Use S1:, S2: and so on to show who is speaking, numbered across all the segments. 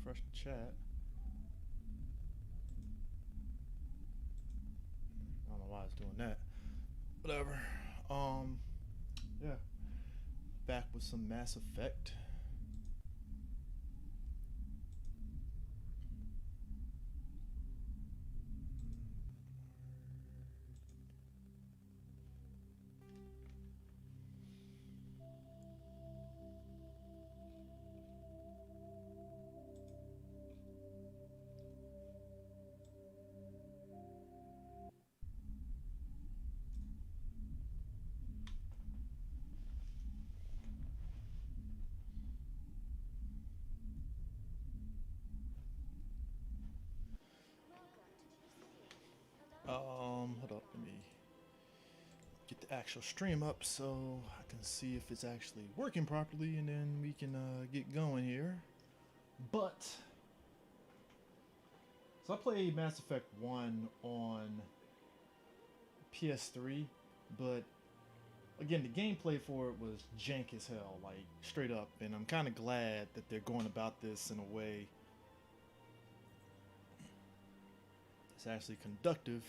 S1: refresh the chat. I don't know why it's doing that. Whatever. Yeah. Back with some Mass Effect. Hold up, let me get the actual stream up so I can see if it's actually working properly, and then we can get going here. But so I played Mass Effect 1 on PS3, but again, the gameplay for it was jank as hell, like straight up, and I'm kind of glad that they're going about this in a way that's actually conductive.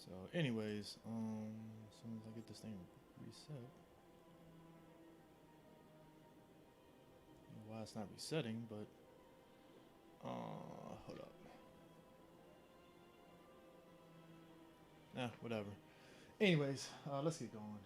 S1: So, anyways, as soon as I get this thing reset, I don't know why it's not resetting, but hold up. Nah, whatever. Anyways, let's get going.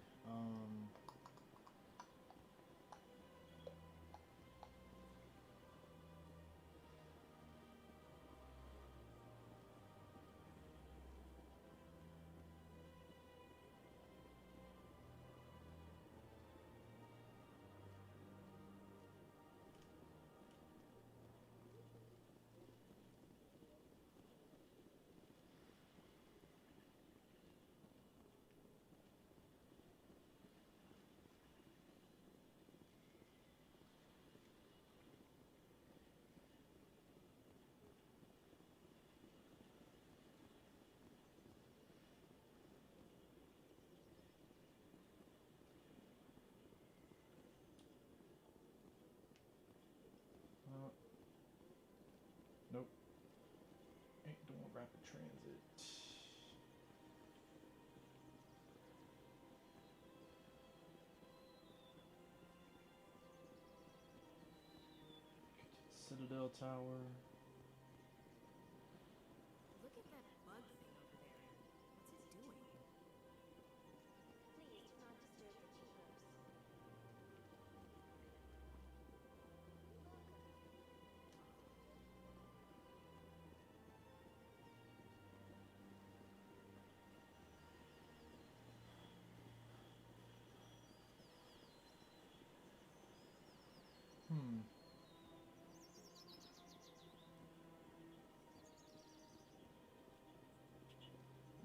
S1: Nope, ain't doing rapid transit. Citadel Tower.
S2: Look at that bug thing over there. What's it doing?
S3: Please do not disturb the keepers.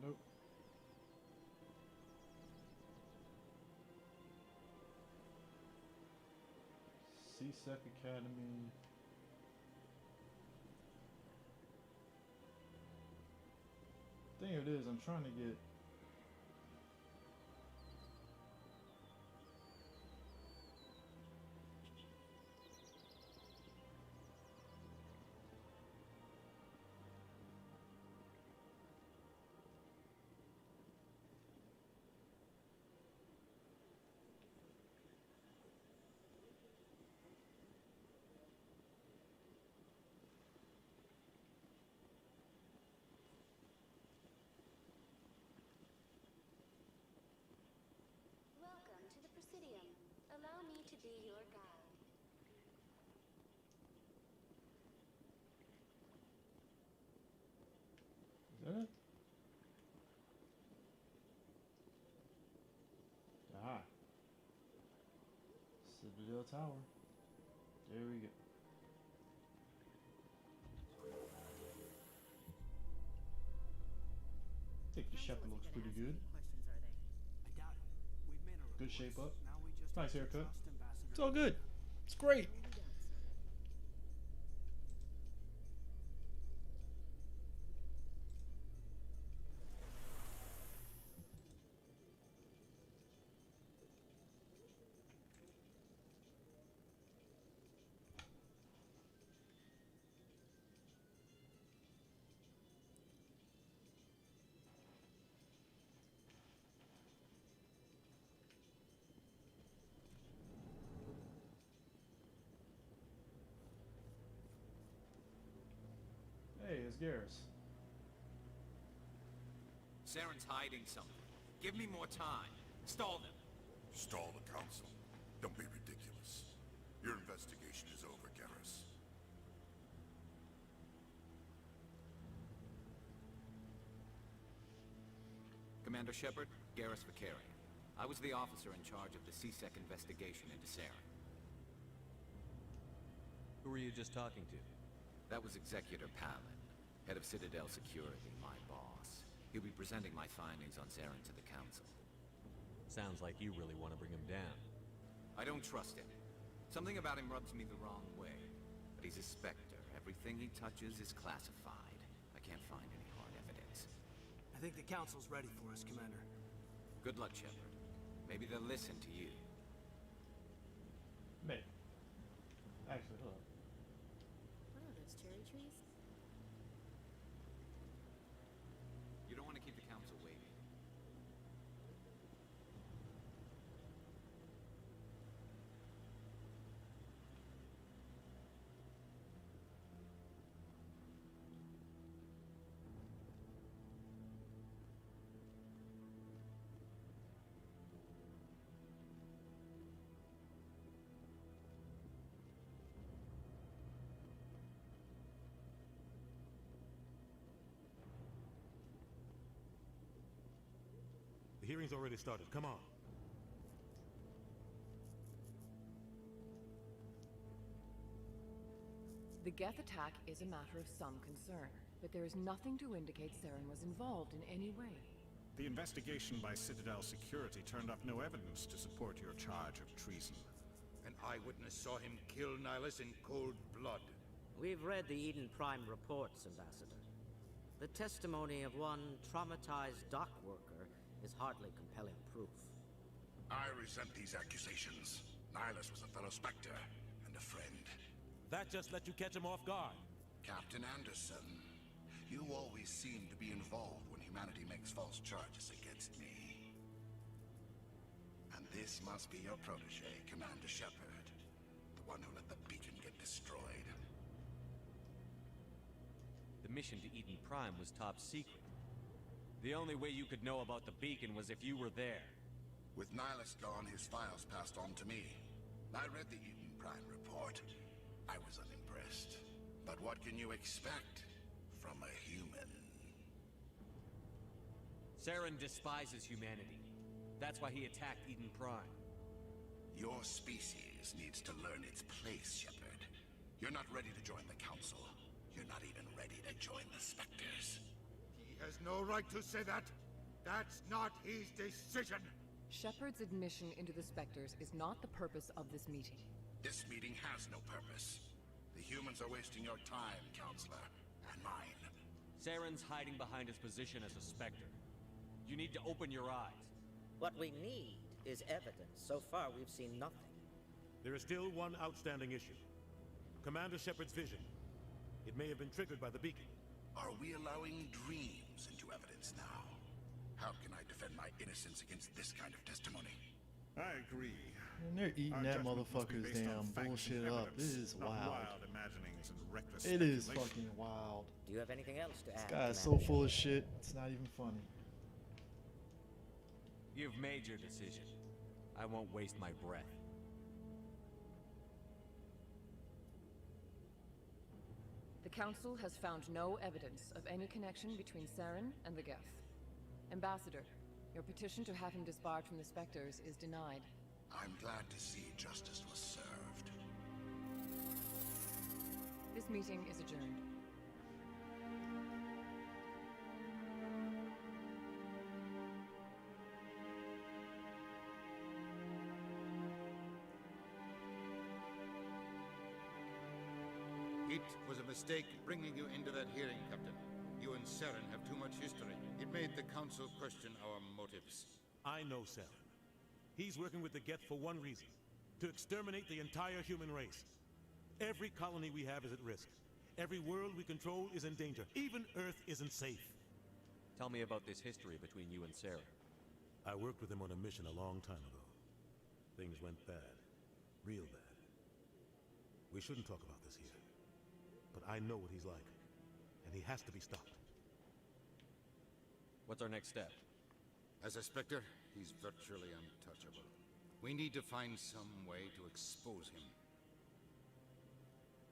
S1: Nope. C-Sec Academy. Thing it is, I'm trying to get.
S3: Welcome to the Presidium. Allow me to be your guide.
S1: Is that it? Ah. Citadel Tower. There we go. I think the Shepherd looks pretty good. Good shape up. Nice haircut. It's all good. It's great. it's Garrus.
S4: Saren's hiding something. Give me more time. Stall them.
S5: Stall the council? Don't be ridiculous. Your investigation is over, Garrus.
S4: Commander Shepard, Garrus Vakarian. I was the officer in charge of the C-Sec investigation into Saren.
S6: Who were you just talking to?
S4: That was Executor Palin, head of Citadel Security, my boss. He'll be presenting my findings on Saren to the Council.
S6: Sounds like you really want to bring him down.
S4: I don't trust him. Something about him rubs me the wrong way. But he's a Spectre. Everything he touches is classified. I can't find any hard evidence.
S7: I think the Council's ready for us, Commander.
S4: Good luck, Shepard. Maybe they'll listen to you.
S1: Maybe. Actually, hold on.
S2: What are those cherry trees?
S4: You don't want to keep the Council waiting.
S8: The hearing's already started. Come on.
S9: The Geth attack is a matter of some concern, but there is nothing to indicate Saren was involved in any way.
S10: The investigation by Citadel Security turned up no evidence to support your charge of treason.
S11: An eyewitness saw him kill Nihilus in cold blood.
S12: We've read the Eden Prime reports, Ambassador. The testimony of one traumatized dock worker is hardly compelling proof.
S5: I resent these accusations. Nihilus was a fellow Spectre and a friend.
S8: That just let you catch him off guard.
S5: Captain Anderson, you always seem to be involved when humanity makes false charges against me. And this must be your protege, Commander Shepard. The one who let the beacon get destroyed.
S6: The mission to Eden Prime was top secret. The only way you could know about the beacon was if you were there.
S5: With Nihilus gone, his files passed on to me. I read the Eden Prime report. I was unimpressed. But what can you expect from a human?
S6: Saren despises humanity. That's why he attacked Eden Prime.
S5: Your species needs to learn its place, Shepard. You're not ready to join the Council. You're not even ready to join the Spectres.
S11: He has no right to say that. That's not his decision.
S9: Shepard's admission into the Spectres is not the purpose of this meeting.
S5: This meeting has no purpose. The humans are wasting your time, Counselor, and mine.
S6: Saren's hiding behind his position as a Spectre. You need to open your eyes.
S12: What we need is evidence. So far, we've seen nothing.
S8: There is still one outstanding issue. Commander Shepard's vision. It may have been triggered by the beacon.
S5: Are we allowing dreams into evidence now? How can I defend my innocence against this kind of testimony?
S10: I agree.
S1: And they're eating
S10: Our
S1: that
S10: judgment must be
S1: motherfucker's
S10: based on
S1: damn
S10: facts and
S1: bullshit up.
S10: evidence,
S1: This is
S10: not
S1: wild.
S10: wild imaginings and reckless
S1: It is
S10: speculation.
S1: fucking wild.
S12: Do you have anything else to
S1: This
S12: add?
S1: guy's so
S12: Commander
S1: full of
S12: Shepard?
S1: shit, it's not even funny.
S6: You've made your decision. I won't waste my breath.
S9: The Council has found no evidence of any connection between Saren and the Geth. Ambassador, your petition to have him disbarred from the Spectres is denied.
S5: I'm glad to see justice was served.
S9: This meeting is adjourned.
S11: It was a mistake bringing you into that hearing, Captain. You and Saren have too much history. It made the Council question our motives.
S8: I know Saren. He's working with the Geth for one reason. To exterminate the entire human race. Every colony we have is at risk. Every world we control is in danger. Even Earth isn't safe.
S6: Tell me about this history between you and Saren.
S8: I worked with him on a mission a long time ago. Things went bad. Real bad. We shouldn't talk about this here. But I know what he's like. and he has to be stopped.
S6: What's our next step?
S11: As a Spectre, he's virtually untouchable. We need to find some way to expose him.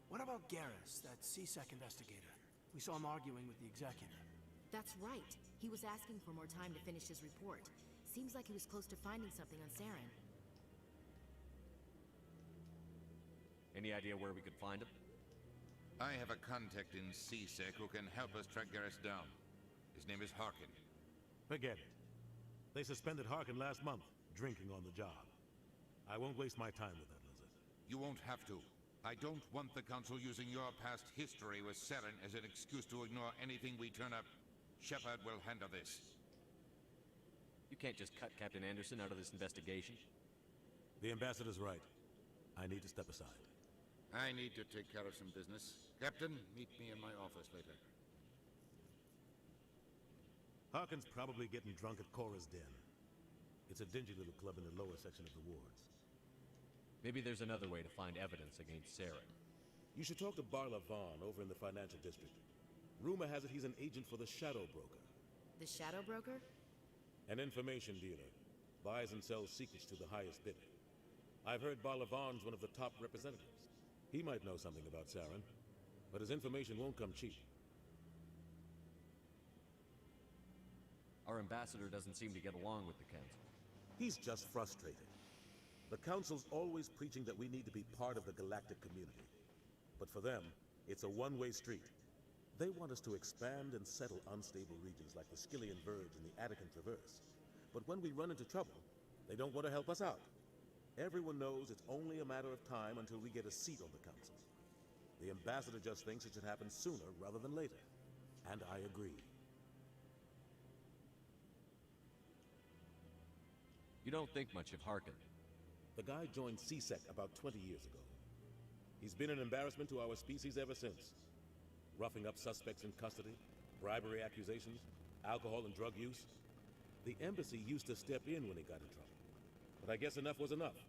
S7: What about Garrus, that CSEC investigator? We saw him arguing with the executor.
S2: That's right. He was asking for more time to finish his report. Seems like he was close to finding something on Saren.
S6: Any idea where we could find him?
S11: I have a contact in CSEC who can help us track Garrus down. His name is Harkin.
S8: Forget it. They suspended Harkin last month, drinking on the job. I won't waste my time with that lizard.
S11: You won't have to. I don't want the Council using your past history with Saren as an excuse to ignore anything we turn up. Shepard will handle this.
S6: You can't just cut Captain Anderson out of this investigation.
S8: The ambassador's right. I need to step aside.
S11: I need to take care of some business. Captain, meet me in my office later.
S8: Harkin's probably getting drunk at Cora's Den. It's a dingy little club in the lower section of the wards.
S6: Maybe there's another way to find evidence against Saren.
S8: You should talk to Barla Vaughn over in the financial district. Rumor has it he's an agent for the Shadow Broker.
S2: The Shadow Broker?
S8: An information dealer. Buys and sells secrets to the highest bidder. I've heard Barla Vaughn's one of the top representatives. He might know something about Saren, but his information won't come cheap.
S6: Our ambassador doesn't seem to get along with the Council.
S8: He's just frustrated. The Council's always preaching that we need to be part of the galactic community. But for them, it's a one-way street. They want us to expand and settle unstable regions like the Skillian Verge and the Attican Traverse. But when we run into trouble, they don't want to help us out. Everyone knows it's only a matter of time until we get a seat on the Council. The ambassador just thinks it should happen sooner rather than later. And I agree.
S6: You don't think much of Harkin.
S8: The guy joined CSEC about 20 years ago. He's been an embarrassment to our species ever since. Roughing up suspects in custody, bribery accusations, alcohol and drug use. The embassy used to step in when he got in trouble. But I guess enough was enough.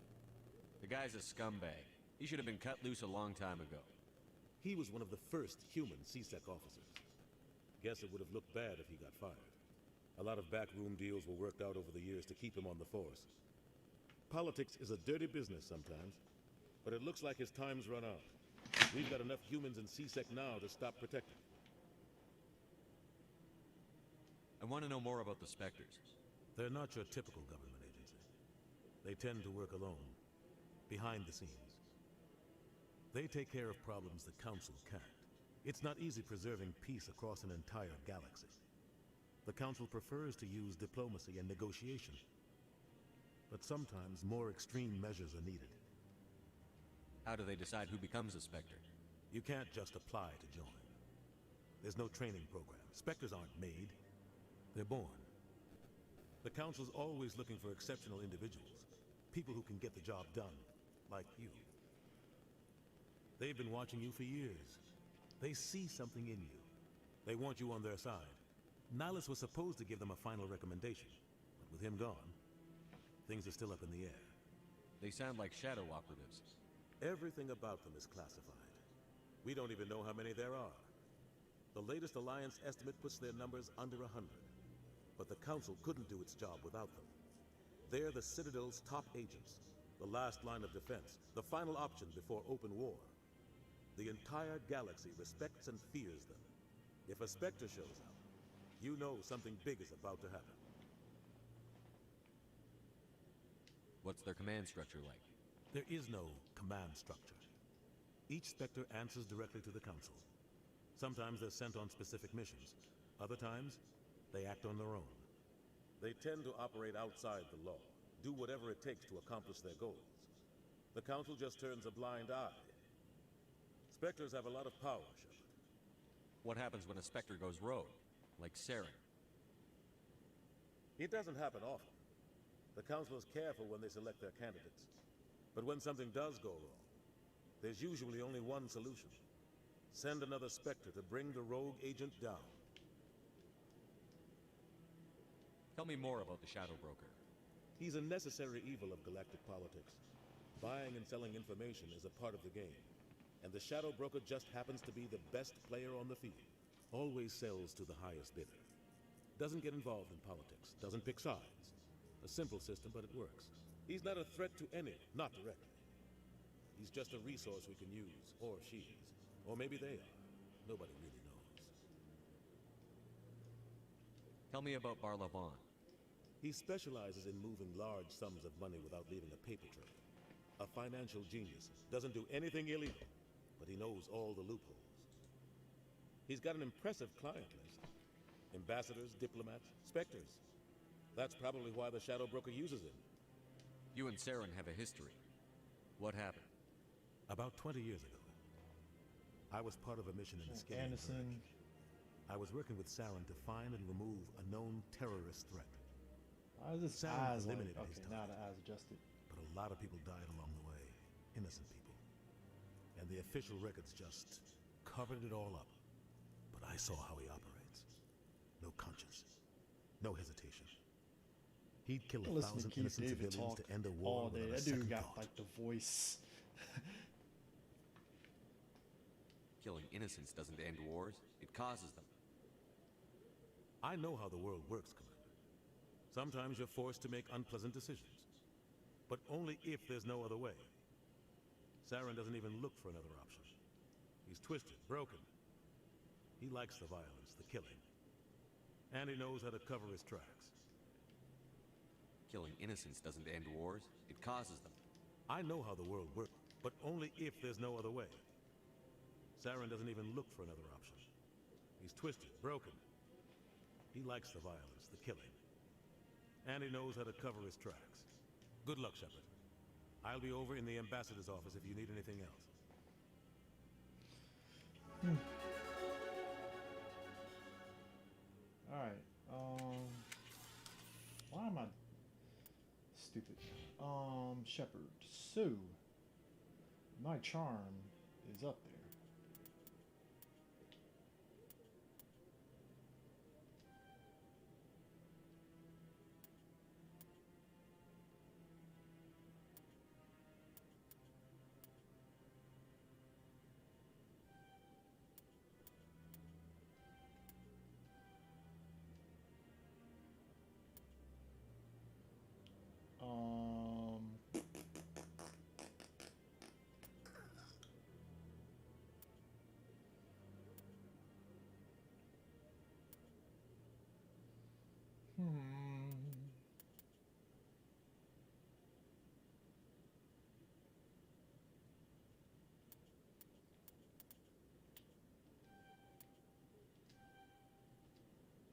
S6: The guy's a scumbag. He should have been cut loose a long time ago.
S8: He was one of the first human CSEC officers. Guess it would have looked bad if he got fired. A lot of backroom deals were worked out over the years to keep him on the force. Politics is a dirty business sometimes, but it looks like his time's run out. We've got enough humans in CSEC now to stop protecting.
S6: I want to know more about the Spectres.
S8: They're not your typical government agency. They tend to work alone, behind the scenes. They take care of problems the Council can't. It's not easy preserving peace across an entire galaxy. The Council prefers to use diplomacy and negotiation. But sometimes more extreme measures are needed.
S6: How do they decide who becomes a Spectre?
S8: You can't just apply to join. There's no training program. Spectres aren't made. They're born. The Council's always looking for exceptional individuals. People who can get the job done, like you. They've been watching you for years. They see something in you. They want you on their side. Nihilus was supposed to give them a final recommendation, but with him gone, things are still up in the air.
S6: They sound like shadow operatives.
S8: Everything about them is classified. We don't even know how many there are. The latest Alliance estimate puts their numbers under 100. But the Council couldn't do its job without them. They're the Citadel's top agents, the last line of defense, the final option before open war. The entire galaxy respects and fears them. If a Spectre shows up, you know something big is about to happen.
S6: What's their command structure like?
S8: There is no command structure. Each Spectre answers directly to the Council. Sometimes they're sent on specific missions. Other times, they act on their own. They tend to operate outside the law, do whatever it takes to accomplish their goals. The Council just turns a blind eye. Spectres have a lot of power, Shepard.
S6: What happens when a Spectre goes rogue, like Saren?
S8: It doesn't happen often. The Council is careful when they select their candidates. But when something does go wrong, there's usually only one solution. Send another Spectre to bring the rogue agent down.
S6: Tell me more about the Shadow Broker.
S8: He's a necessary evil of galactic politics. Buying and selling information is a part of the game. And the Shadow Broker just happens to be the best player on the field. Always sells to the highest bidder. Doesn't get involved in politics. Doesn't pick sides. A simple system, but it works. He's not a threat to any, not directly. He's just a resource we can use, or she is. Or maybe they are. Nobody really knows.
S6: Tell me about Barlavon.
S8: He specializes in moving large sums of money without leaving a paper trail. A financial genius. Doesn't do anything illegal, but he knows all the loopholes. He's got an impressive client list. Ambassadors, diplomats, specters. That's probably why the Shadow Broker uses him.
S6: You and Saren have a history. What happened?
S8: About 20 years ago, I was part of a mission in the Skinny
S1: Anderson.
S8: Purge. I was working with Saren to find and remove a known terrorist threat.
S1: Why is this
S8: Saren
S1: eyes like,
S8: eliminated his
S1: okay, now
S8: target,
S1: the eyes adjusted.
S8: but a lot of people died along the way. Innocent people. And the official records just covered it all up. But I saw how he operates. No conscience. No hesitation. He'd kill
S1: Listen to
S8: 1,000
S1: Keith
S8: innocent
S1: David
S8: civilians
S1: talk
S8: to end a
S1: all
S8: war
S1: day.
S8: without a
S1: That dude
S8: second
S1: got
S8: thought.
S1: like the voice.
S6: Killing innocents doesn't end wars, it causes them.
S8: I know how the world works, Commander. Sometimes you're forced to make unpleasant decisions. But only if there's no other way. Saren doesn't even look for another option. He's twisted, broken. He likes the violence, the killing. And he knows how to cover his tracks.
S6: Killing innocents doesn't end wars, it causes them.
S8: I know how the world works, but only if there's no other way. Saren doesn't even look for another option. He's twisted, broken. He likes the violence, the killing. And he knows how to cover his tracks. Good luck, Shepard. I'll be over in the ambassador's office if you need anything else.
S1: Alright, why am I stupid? Shepard. So, my charm is up there.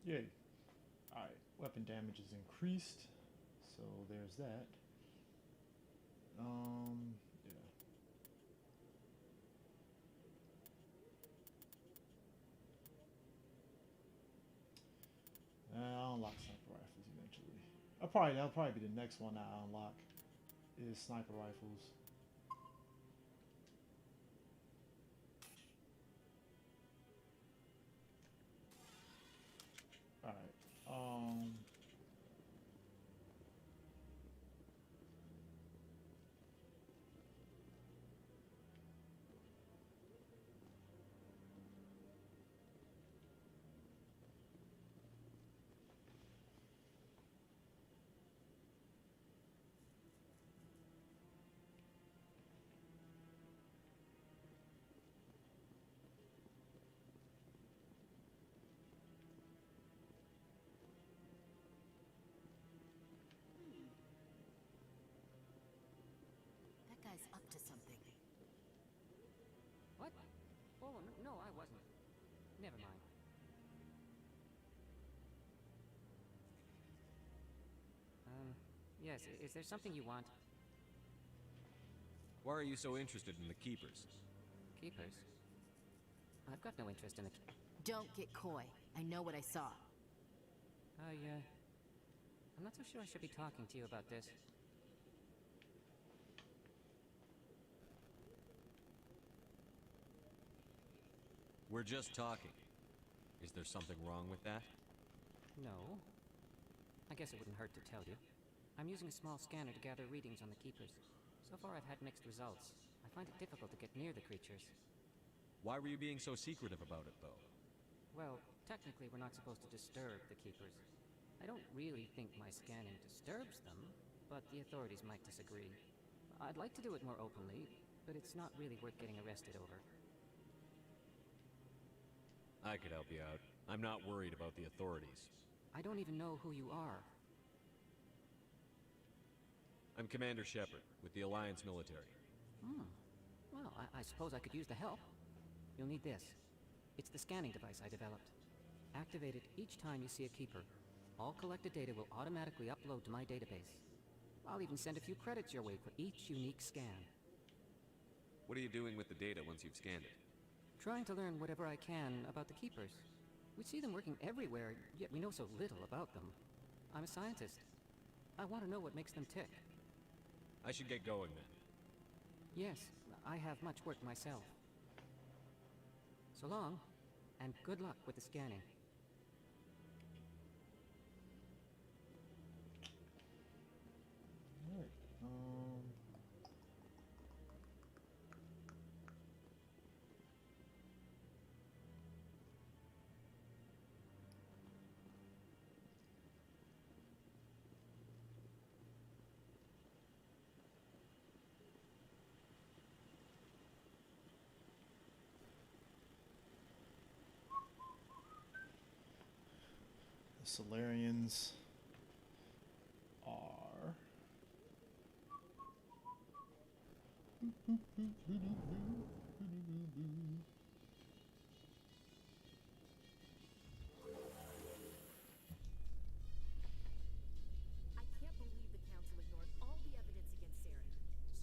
S1: Yay. Alright, weapon damage is increased, so there's that. Yeah. I'll unlock sniper rifles eventually. That'll probably be the next one I unlock is sniper rifles. Alright,
S2: That guy's up to something.
S13: What? Oh, no, I wasn't. Never mind. Yes, is there something you want?
S6: Why are you so interested in the Keepers?
S13: Keepers? I've got no interest in the...
S2: Don't get coy. I know what I saw.
S13: I'm not so sure I should be talking to you about this.
S6: We're just talking. Is there something wrong with that?
S13: No. I guess it wouldn't hurt to tell you. I'm using a small scanner to gather readings on the Keepers. So far I've had mixed results. I find it difficult to get near the creatures.
S6: Why were you being so secretive about it, though?
S13: Well, technically we're not supposed to disturb the Keepers. I don't really think my scanning disturbs them, but the authorities might disagree. I'd like to do it more openly, but it's not really worth getting arrested over.
S6: I could help you out. I'm not worried about the authorities.
S13: I don't even know who you are.
S6: I'm Commander Shepard, with the Alliance military.
S13: Well, I suppose I could use the help. You'll need this. It's the scanning device I developed. Activate it each time you see a Keeper. All collected data will automatically upload to my database. I'll even send a few credits your way for each unique scan.
S6: What are you doing with the data once you've scanned it?
S13: Trying to learn whatever I can about the Keepers. We see them working everywhere, yet we know so little about them. I'm a scientist. I want to know what makes them tick.
S6: I should get going then.
S13: Yes, I have much work myself. So long, and good luck with the scanning.
S1: Alright, the Solarians are
S2: I can't believe the Council ignored all the evidence against Saren.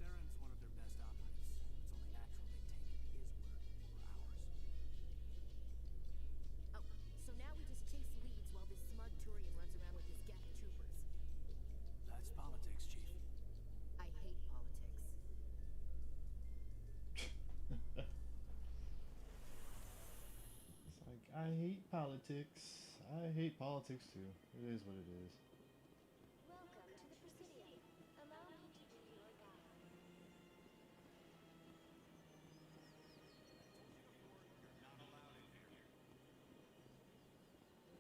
S7: Saren's one of their best operatives. It's only natural they'd taken his word over ours.
S2: Oh, so now we just chase leads while this smug Turian runs around with his Geth troopers.
S7: That's politics, Chief.
S2: I hate politics.
S1: It's like, I hate politics. I hate politics too. It is what it is.
S3: Welcome to the Presidium. Allow me to be your guide.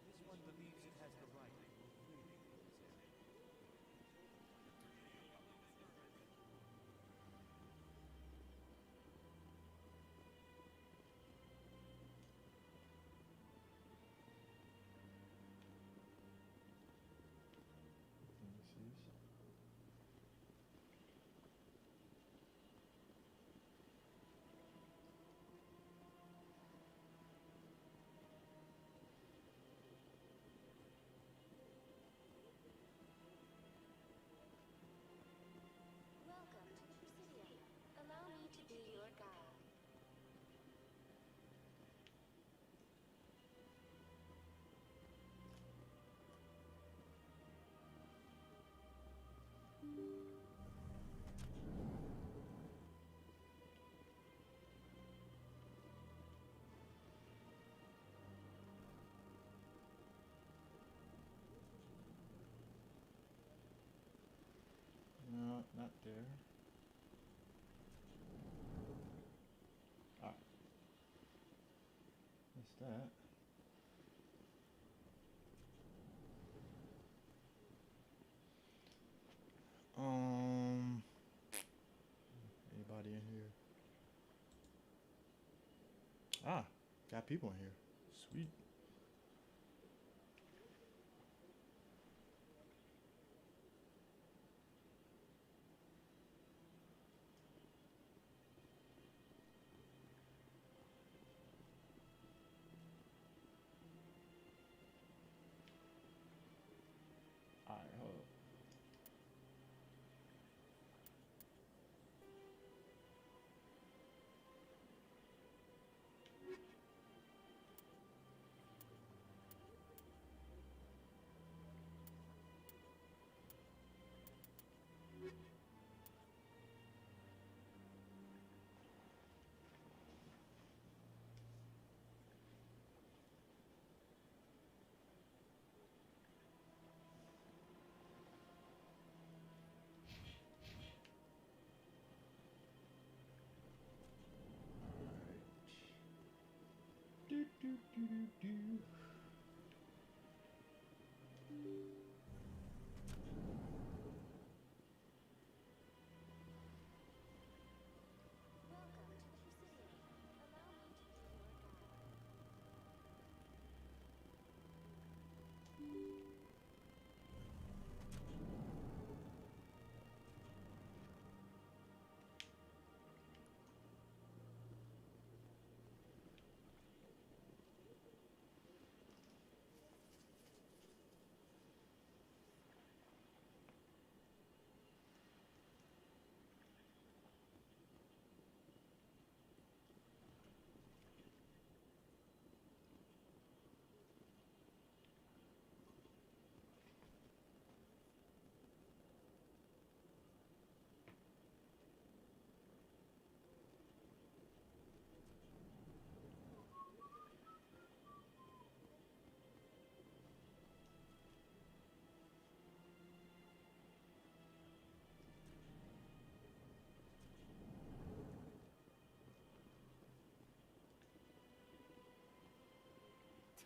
S6: This one believes it has the right.
S3: Welcome to the Presidium. Allow me to be your guide.
S1: No, not there. Alright. Missed that. Anybody in here? Ah, got people in here. Sweet. Alright, hold up.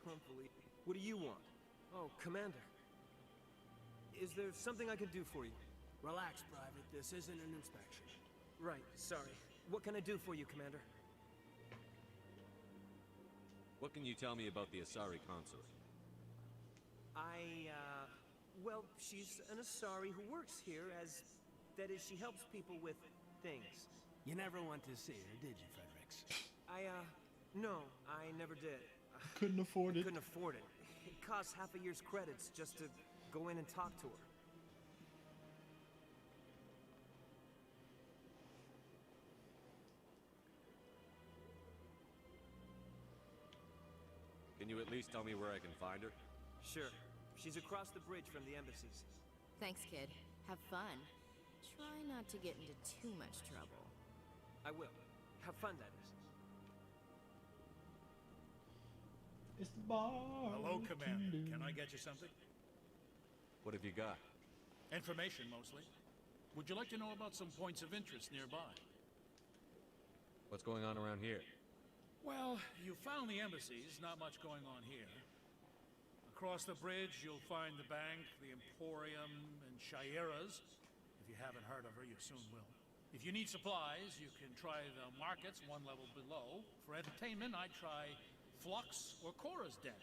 S14: Don't believe. What do you want? Oh, Commander. Is there something I can do for you?
S7: Relax, Private. This isn't an inspection.
S14: Right, sorry. What can I do for you, Commander?
S6: What can you tell me about the Asari consort?
S14: Well, she's an Asari who works here as... That is, she helps people with things.
S7: You never went to see her, did you, Fredericks?
S14: No, I never did.
S1: Couldn't afford it.
S14: Couldn't afford it. It costs half a year's credits just to go in and talk to her.
S6: Can you at least tell me where I can find her?
S14: Sure. She's across the bridge from the embassies.
S2: Thanks, kid. Have fun. Try not to get into too much trouble.
S14: I will. Have fun, that is.
S1: It's the bar.
S15: Hello, Commander. Can I get you something?
S6: What have you got?
S15: Information, mostly. Would you like to know about some points of interest nearby?
S6: What's going on around here?
S15: Well, you found the embassies. Not much going on here. Across the bridge, you'll find the bank, the Emporium, and Shaira's. If you haven't heard of her, you soon will. If you need supplies, you can try the markets one level below. For entertainment, I'd try Flux or Cora's Den.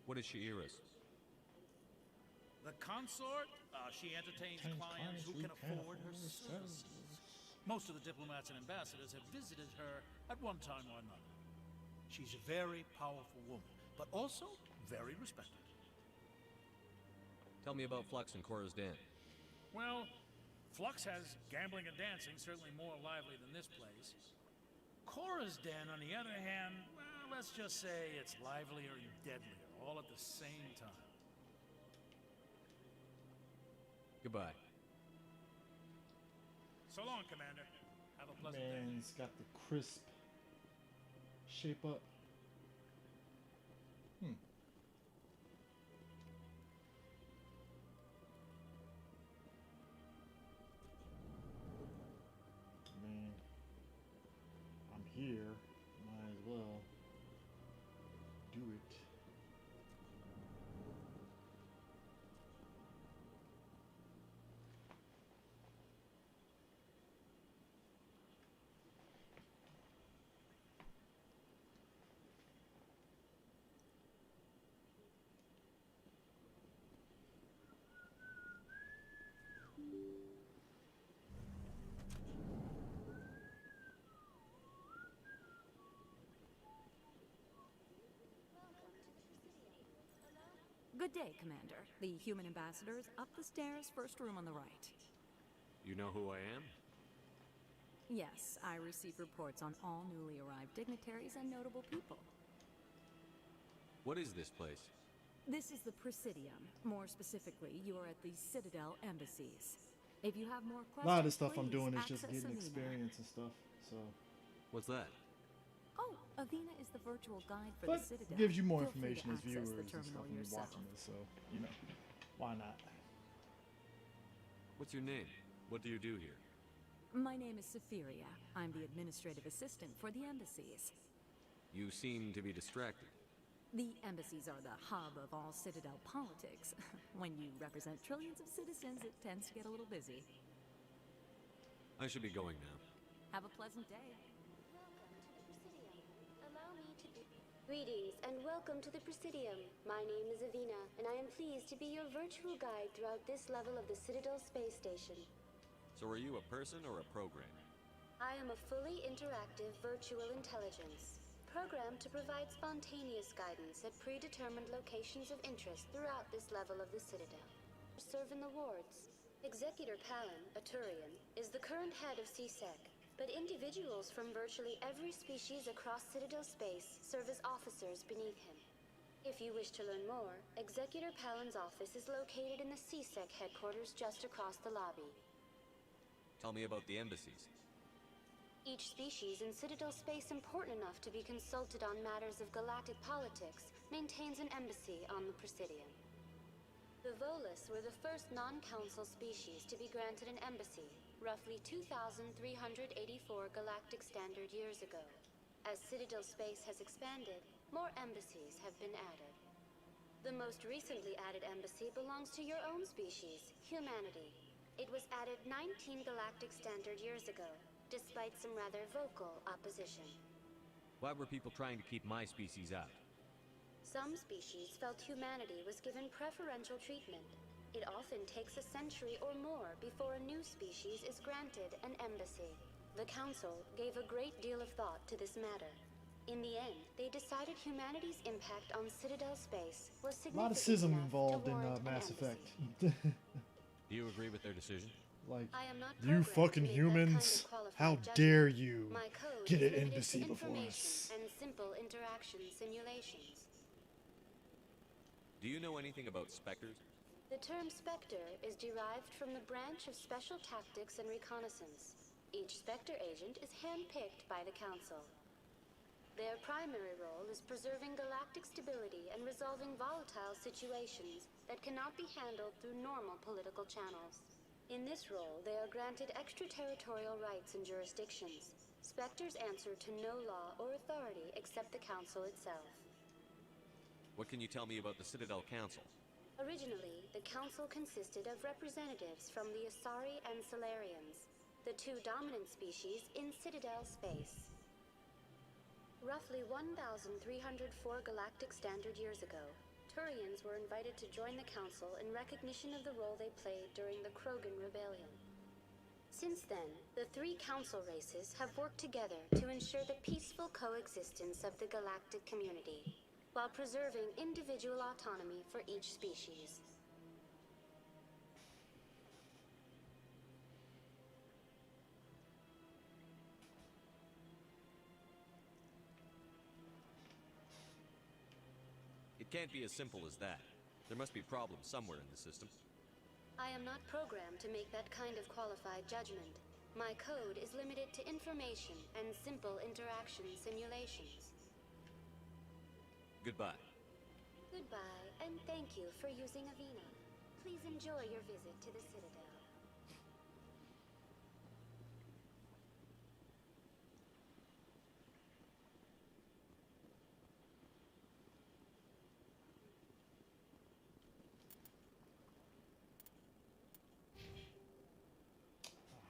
S6: What is Shaira's?
S15: The consort, she entertains clients who can afford her services. Most of the diplomats and ambassadors have visited her at one time or another. She's a very powerful woman, but also very respected.
S6: Tell me about Flux and Cora's Den.
S15: Well, Flux has gambling and dancing, certainly more lively than this place. Cora's Den, on the other hand, well, let's just say it's livelier and deadlier, all at the same time.
S6: Goodbye.
S15: So long, Commander. Have a pleasant day.
S1: Man's got the crisp shape up. Man, I'm here. Might as well do it.
S16: Good day, Commander. The human ambassador is up the stairs, first room on the right.
S6: You know who I am?
S16: Yes, I receive reports on all newly arrived dignitaries and notable people.
S6: What is this place?
S16: This is the Presidium. More specifically, you are at the Citadel embassies. If you have more
S1: A
S16: questions,
S1: lot of the stuff I'm
S16: please
S1: doing is just
S16: access
S1: getting
S16: Avina.
S1: experience and stuff. So,
S6: What's that?
S16: Oh, Avina is the virtual guide for
S1: but
S16: the Citadel.
S1: gives you more
S16: Feel free to
S1: information as
S16: access
S1: viewers
S16: the
S1: and stuff
S16: terminal
S1: when you're
S16: yourself.
S1: watching this. So, you know, why not?
S6: What's your name? What do you do here?
S16: My name is Sephiria. I'm the administrative assistant for the embassies.
S6: You seem to be distracted.
S16: The embassies are the hub of all Citadel politics. When you represent trillions of citizens, it tends to get a little busy.
S6: I should be going now.
S16: Have a pleasant day.
S3: Allow me to be... Greetings and welcome to the Presidium. My name is Avina, and I am pleased to be your virtual guide throughout this level of the Citadel space station.
S6: So are you a person or a program?
S3: I am a fully interactive virtual intelligence, programmed to provide spontaneous guidance at predetermined locations of interest throughout this level of the Citadel. Serve in the wards. Executor Palin, a Turian, is the current head of CSEC, but individuals from virtually every species across Citadel space serve as officers beneath him. If you wish to learn more, Executor Palin's office is located in the CSEC headquarters just across the lobby.
S6: Tell me about the embassies.
S3: Each species in Citadel space important enough to be consulted on matters of galactic politics maintains an embassy on the Presidium. The Volus were the first non-council species to be granted an embassy, roughly 2,384 galactic standard years ago. As Citadel space has expanded, more embassies have been added. The most recently added embassy belongs to your own species, humanity. It was added 19 galactic standard years ago, despite some rather vocal opposition.
S6: Why were people trying to keep my species out?
S3: Some species felt humanity was given preferential treatment. It often takes a century or more before a new species is granted an embassy. The Council gave a great deal of thought to this matter. In the end, they decided humanity's impact on Citadel space was
S1: A lot of
S3: significant
S1: schism
S3: enough
S1: involved
S3: to
S1: in
S3: warrant an
S1: Mass
S3: embassy.
S1: Effect.
S6: Do you agree with their decision?
S1: Like,
S3: I am not
S1: you
S3: programmed
S1: fucking
S3: to make that kind of
S1: humans,
S3: qualified
S1: how
S3: judgment.
S1: dare you
S3: My code
S1: get
S3: is
S1: an
S3: limited to
S1: embassy before
S3: information
S1: us.
S3: and simple interaction simulations.
S6: Do you know anything about specters?
S3: The term Spectre is derived from the branch of Special Tactics and Reconnaissance. Each Spectre agent is handpicked by the Council. Their primary role is preserving galactic stability and resolving volatile situations that cannot be handled through normal political channels. In this role, they are granted extraterritorial rights and jurisdictions. Spectres answer to no law or authority except the Council itself.
S6: What can you tell me about the Citadel Council?
S3: Originally, the Council consisted of representatives from the Asari and Solarians, the two dominant species in Citadel space. Roughly 1,304 galactic standard years ago, Turians were invited to join the Council in recognition of the role they played during the Krogan Rebellion. Since then, the three Council races have worked together to ensure the peaceful coexistence of the galactic community, while preserving individual autonomy for each species.
S6: It can't be as simple as that. There must be problems somewhere in the system.
S3: I am not programmed to make that kind of qualified judgment. My code is limited to information and simple interaction simulations.
S6: Goodbye.
S3: Goodbye, and thank you for using Avina. Please enjoy your visit to the Citadel.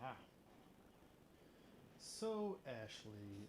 S1: Aha. So, Ashley,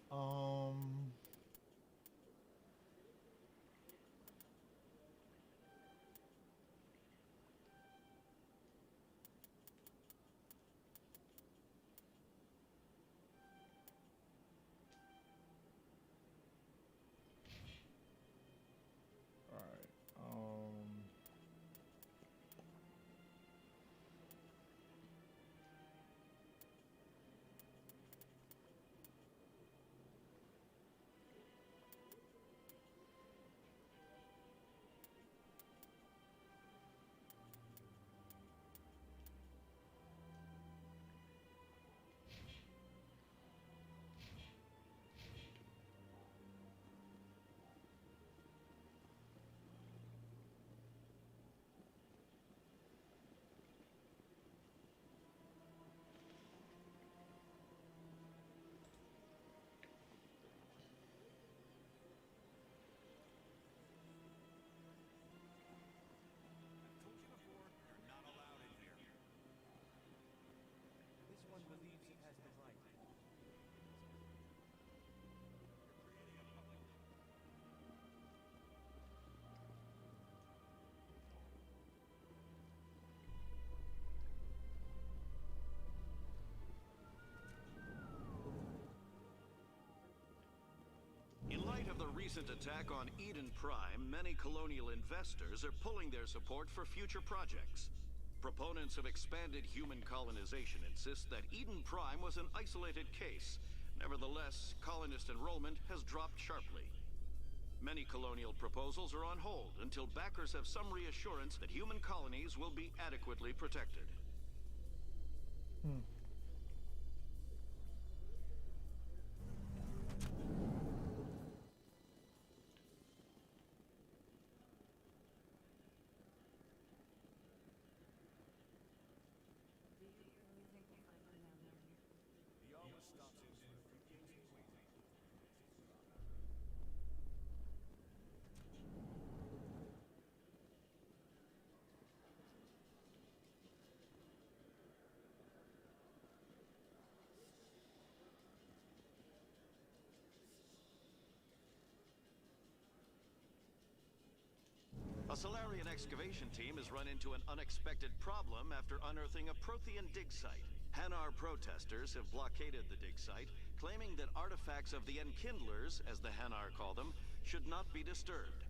S17: recent attack on Eden Prime, many colonial investors are pulling their support for future projects. Proponents of expanded human colonization insist that Eden Prime was an isolated case. Nevertheless, colonist enrollment has dropped sharply. Many colonial proposals are on hold until backers have some reassurance that human colonies will be adequately protected. A Solarian excavation team has run into an unexpected problem after unearthing a Prothean dig site. Hanar protesters have blockaded the dig site, claiming that artifacts of the Enkindlers, as the Hanar call them, should not be disturbed.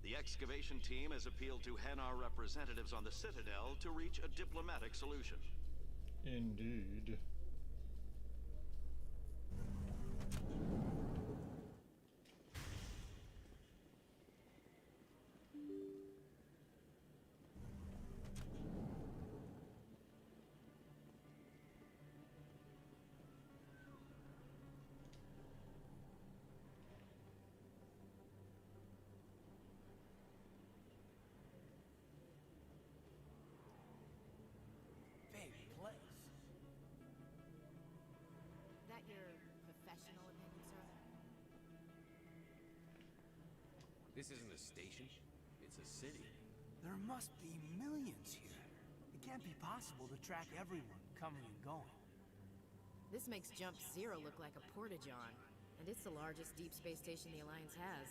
S17: The excavation team has appealed to Hanar representatives on the Citadel to reach a diplomatic solution.
S1: Indeed.
S2: That your professional opinion, sir?
S6: This isn't a station. It's a city.
S7: There must be millions here. It can't be possible to track everyone coming and going.
S2: This makes Jump Zero look like a porta-john, and it's the largest deep space station the Alliance has.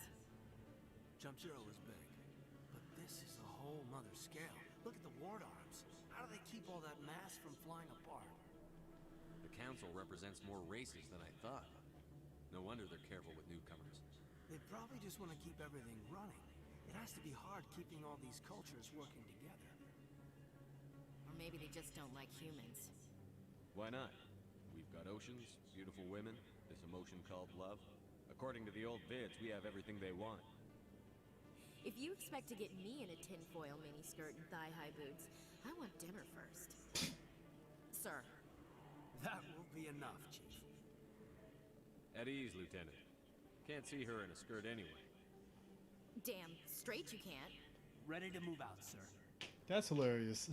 S7: Jump Zero is big, but this is a whole nother scale. Look at the ward arms. How do they keep all that mass from flying apart?
S6: The Council represents more races than I thought. No wonder they're careful with newcomers.
S7: They probably just want to keep everything running. It has to be hard keeping all these cultures working together.
S2: Or maybe they just don't like humans.
S6: Why not? We've got oceans, beautiful women, this emotion called love. According to the old vids, we have everything they want.
S2: If you expect to get me in a tinfoil miniskirt and thigh-high boots, I want dinner first. Sir.
S7: That will be enough, Chief.
S6: At ease, Lieutenant. Can't see her in a skirt anyway.
S2: Damn straight you can't.
S7: Ready to move out, sir.
S1: That's hilarious.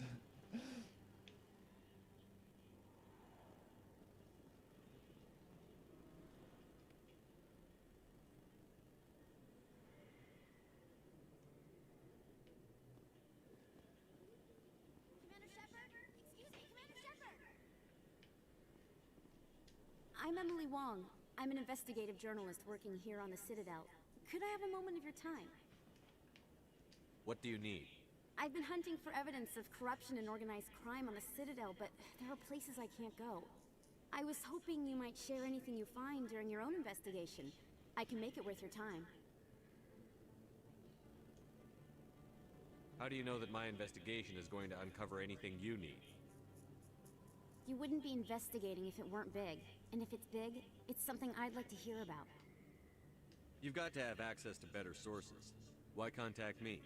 S18: I'm Emily Wong. I'm an investigative journalist working here on the Citadel. Could I have a moment of your time?
S6: What do you need?
S18: I've been hunting for evidence of corruption and organized crime on the Citadel, but there are places I can't go. I was hoping you might share anything you find during your own investigation. I can make it worth your time.
S6: How do you know that my investigation is going to uncover anything you need?
S18: You wouldn't be investigating if it weren't big. And if it's big, it's something I'd like to hear about.
S6: You've got to have access to better sources. Why contact me?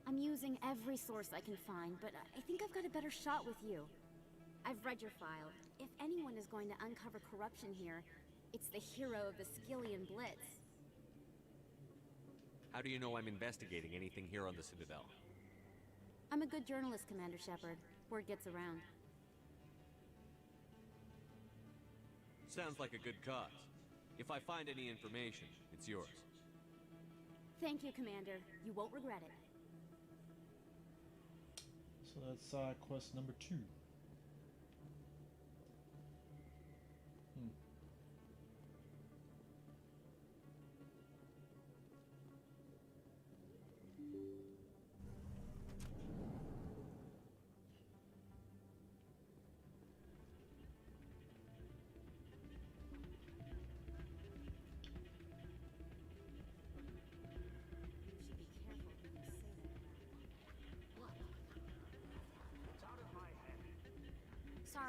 S18: I'm using every source I can find, but I think I've got a better shot with you. I've read your file. If anyone is going to uncover corruption here, it's the hero of the Skillian Blitz.
S6: How do you know I'm investigating anything here on the Citadel?
S18: I'm a good journalist, Commander Shepard. Word gets around.
S6: Sounds like a good cause. If I find any information, it's yours.
S18: Thank you, Commander. You won't regret it.
S1: So that's side quest number 2.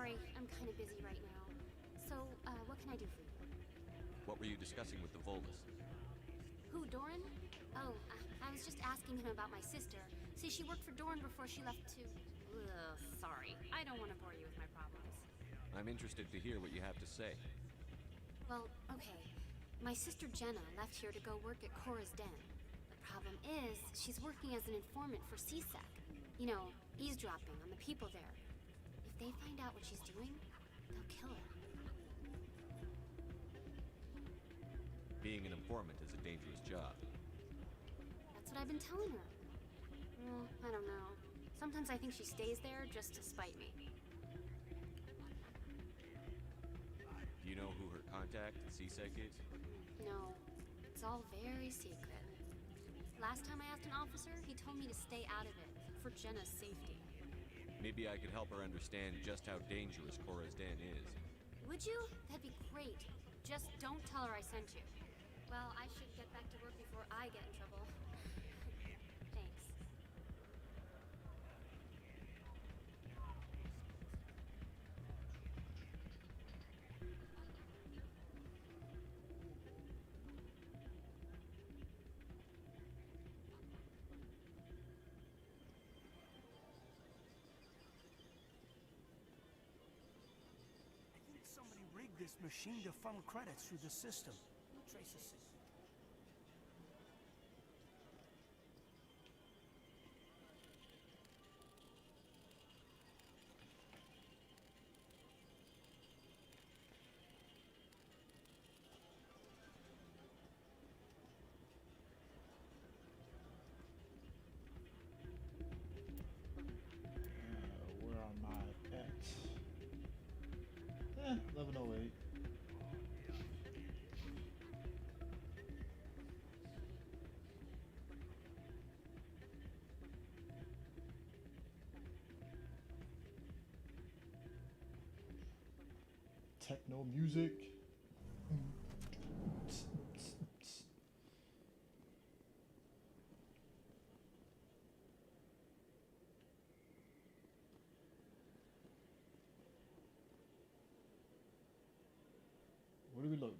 S3: Sorry, I'm kind of busy right now. So, what can I do for you?
S6: What were you discussing with the Volus?
S3: Who, Doran? Oh, I was just asking him about my sister. See, she worked for Doran before she left to... Ugh, sorry. I don't want to bore you with my problems.
S6: I'm interested to hear what you have to say.
S3: Well, okay. My sister Jenna left here to go work at Cora's Den. The problem is, she's working as an informant for CSEC. You know, eavesdropping on the people there. If they find out what she's doing, they'll kill her.
S6: Being an informant is a dangerous job.
S3: That's what I've been telling her. Well, I don't know. Sometimes I think she stays there just to spite me.
S6: Do you know who her contact at CSEC is?
S3: No, it's all very secret. Last time I asked an officer, he told me to stay out of it, for Jenna's safety.
S6: Maybe I could help her understand just how dangerous Cora's Den is.
S3: Would you? That'd be great. Just don't tell her I sent you. Well, I should get back to work before I get in trouble. Thanks.
S7: I think somebody rigged this machine to funnel credits through the system. Trace the signal.
S1: Where am I at? 1108. Techno music. What are we loading?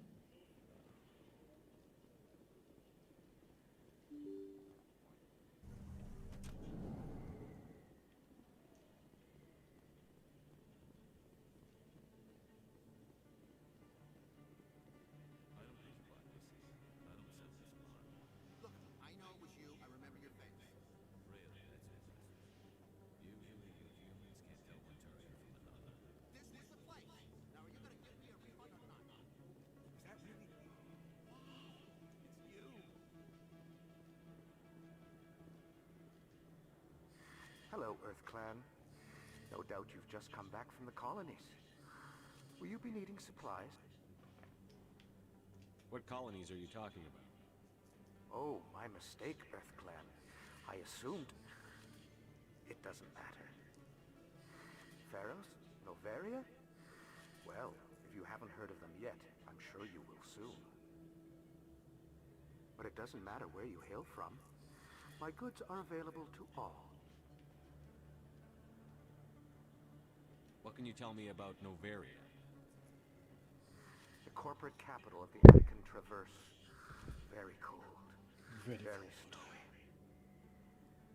S11: Look, I know it was you. I remember your face.
S6: Really, that's interesting. Usually you humans can't tell one target from another.
S11: This is the place. Now, are you gonna give me a refund or not?
S7: Is that really you? It's you.
S19: Hello, Earth Clan. No doubt you've just come back from the colonies. Will you be needing supplies?
S6: What colonies are you talking about?
S19: Oh, my mistake, Earth Clan. I assumed... It doesn't matter. Pharos? Noveria? Well, if you haven't heard of them yet, I'm sure you will soon. But it doesn't matter where you hail from. My goods are available to all.
S6: What can you tell me about Noveria?
S19: The corporate capital of the Anakin Traverse. Very cold. Very snowy.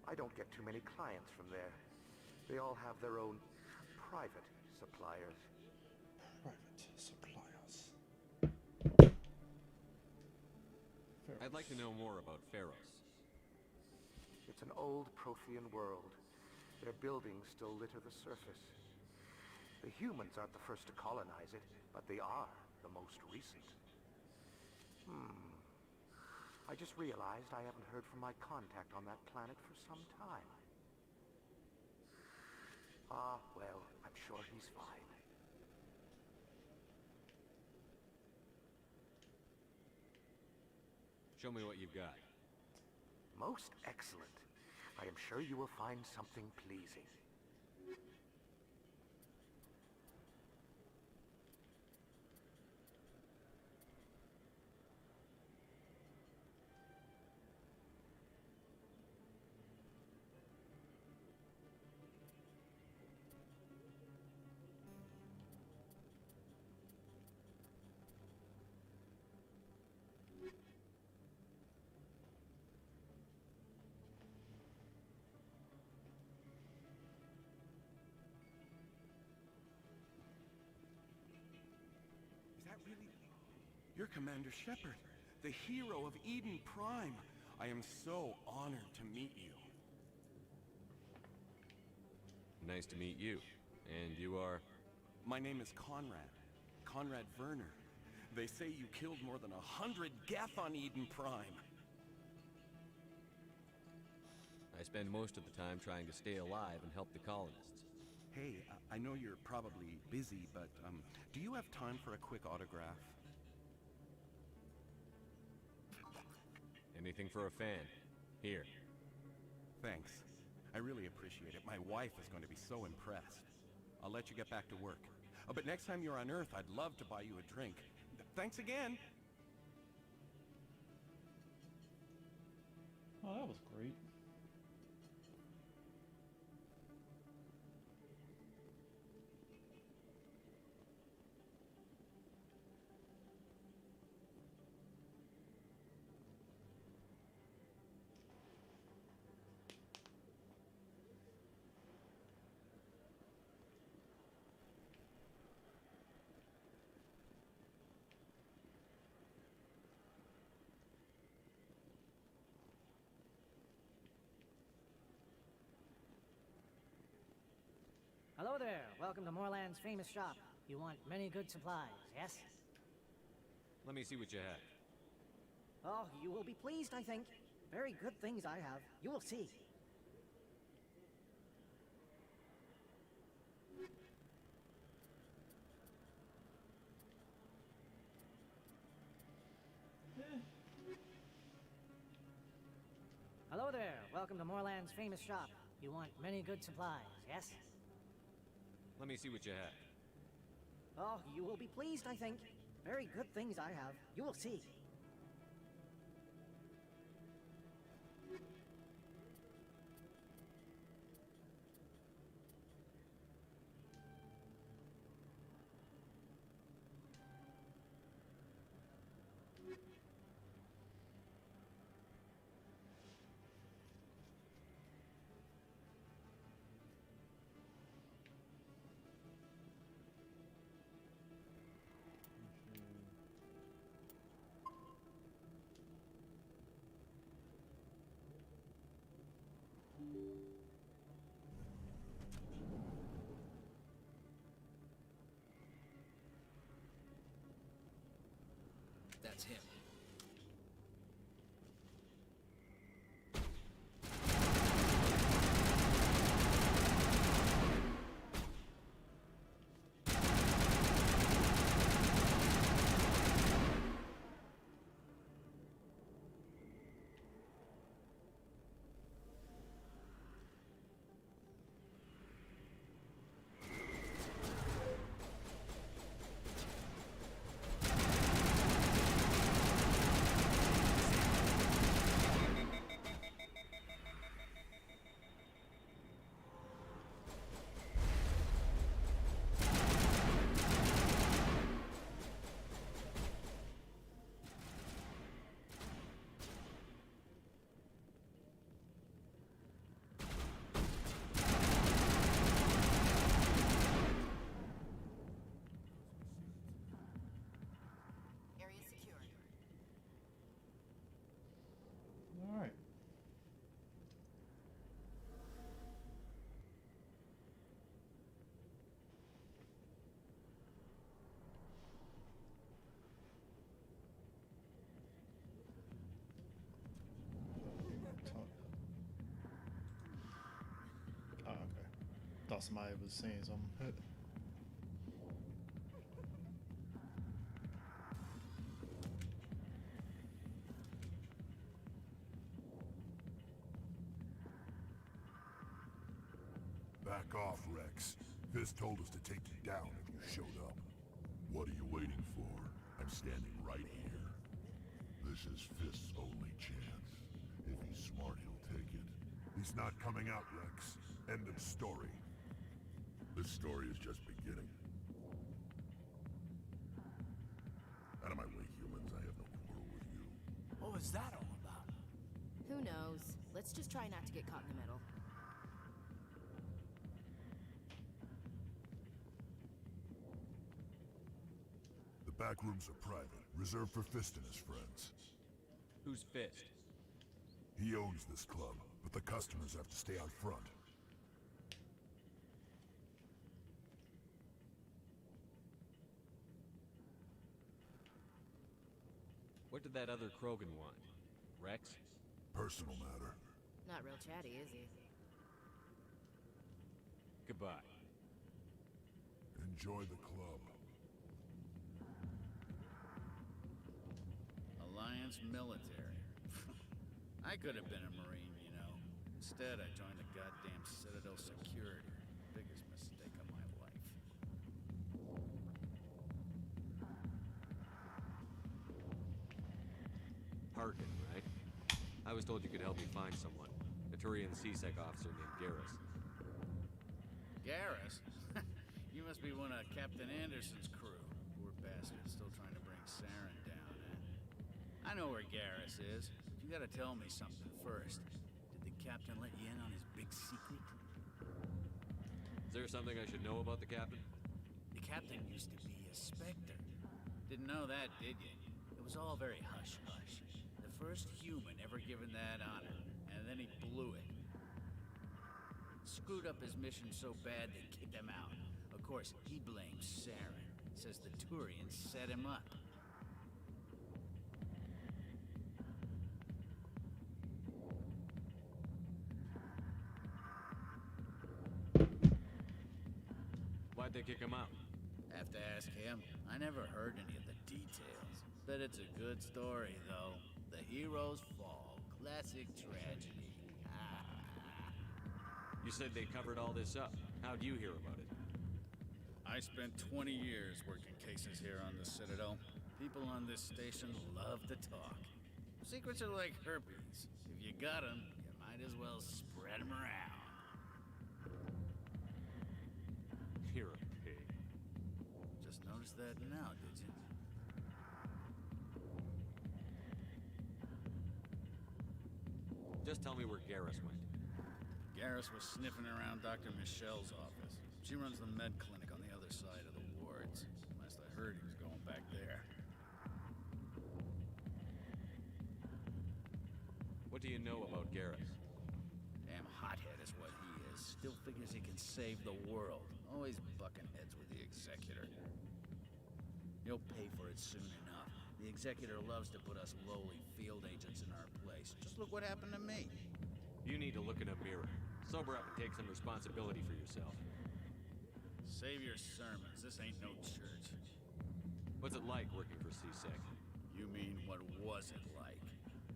S19: I don't get too many clients from there. They all have their own private suppliers.
S1: Private suppliers.
S6: I'd like to know more about Pharos.
S19: It's an old Prothean world. Their buildings still litter the surface. The humans aren't the first to colonize it, but they are the most recent. I just realized I haven't heard from my contact on that planet for some time. Ah, well, I'm sure he's fine.
S6: Show me what you've got.
S19: Most excellent. I am sure you will find something pleasing.
S20: You're Commander Shepard, the hero of Eden Prime. I am so honored to meet you.
S6: Nice to meet you. And you are?
S20: My name is Conrad. Conrad Werner. They say you killed more than 100 Geth on Eden Prime.
S6: I spend most of the time trying to stay alive and help the colonists.
S20: Hey, I know you're probably busy, but do you have time for a quick autograph?
S6: Anything for a fan. Here.
S20: Thanks. I really appreciate it. My wife is going to be so impressed. I'll let you get back to work. But next time you're on Earth, I'd love to buy you a drink. Thanks again!
S1: Oh, that was great.
S21: Hello there. Welcome to Moorland's famous shop. You want many good supplies, yes?
S6: Let me see what you have.
S21: Oh, you will be pleased, I think. Very good things I have. You will see. Hello there. Welcome to Moorland's famous shop. You want many good supplies, yes?
S6: Let me see what you have.
S21: Oh, you will be pleased, I think. Very good things I have. You will see.
S22: That's him.
S1: Thought somebody was saying something.
S23: Back off, Rex. Fisk told us to take you down if you showed up. What are you waiting for? I'm standing right here. This is Fisk's only chance. If he's smart, he'll take it. He's not coming out, Rex. End of story. This story is just beginning. Out of my way, humans. I have no quarrel with you.
S7: What was that all about?
S2: Who knows? Let's just try not to get caught in the middle.
S23: The back rooms are private, reserved for Fist and his friends.
S6: Who's Fist?
S23: He owns this club, but the customers have to stay out front.
S6: What did that other Krogan want? Rex?
S23: Personal matter.
S2: Not real chatty, is he?
S6: Goodbye.
S23: Enjoy the club.
S4: Alliance military. I could have been a Marine, you know. Instead, I joined the goddamn Citadel security. Biggest mistake of my life.
S6: Harkin, right? I was told you could help me find someone. A Turian C-Sec officer named Garrus.
S4: Garrus? You must be one of Captain Anderson's crew. Poor bastard, still trying to bring Saren down, eh? I know where Garrus is. You gotta tell me something first. Did the captain let you in on his big secret?
S6: Is there something I should know about the captain?
S4: The captain used to be a Spectre. Didn't know that, did you? It was all very hush-hush. The first human ever given that honor, and then he blew it. Screwed up his mission so bad they kicked him out. Of course, he blames Saren. Says the Turians set him up.
S6: Why'd they kick him out?
S4: Have to ask him. I never heard any of the details. Bet it's a good story, though. The heroes fall. Classic tragedy.
S6: You said they covered all this up. How'd you hear about it?
S4: I spent 20 years working cases here on the Citadel. People on this station love to talk. Secrets are like herpes. If you got them, you might as well spread them around.
S6: You're a pig.
S4: Just noticed that now, did you?
S6: Just tell me where Garrus went.
S4: Garrus was sniffing around Dr. Michelle's office. She runs the med clinic on the other side of the wards. Last I heard, he was going back there.
S6: What do you know about Garrus?
S4: Damn hothead is what he is. Still figures he can save the world. Always bucking heads with the Executor. He'll pay for it soon enough. The Executor loves to put us lowly field agents in our place. Just look what happened to me.
S6: You need to look in a mirror. Sober up and take some responsibility for yourself.
S4: Save your sermons. This ain't no church.
S6: What's it like working for C-Sec?
S4: You mean, what was it like?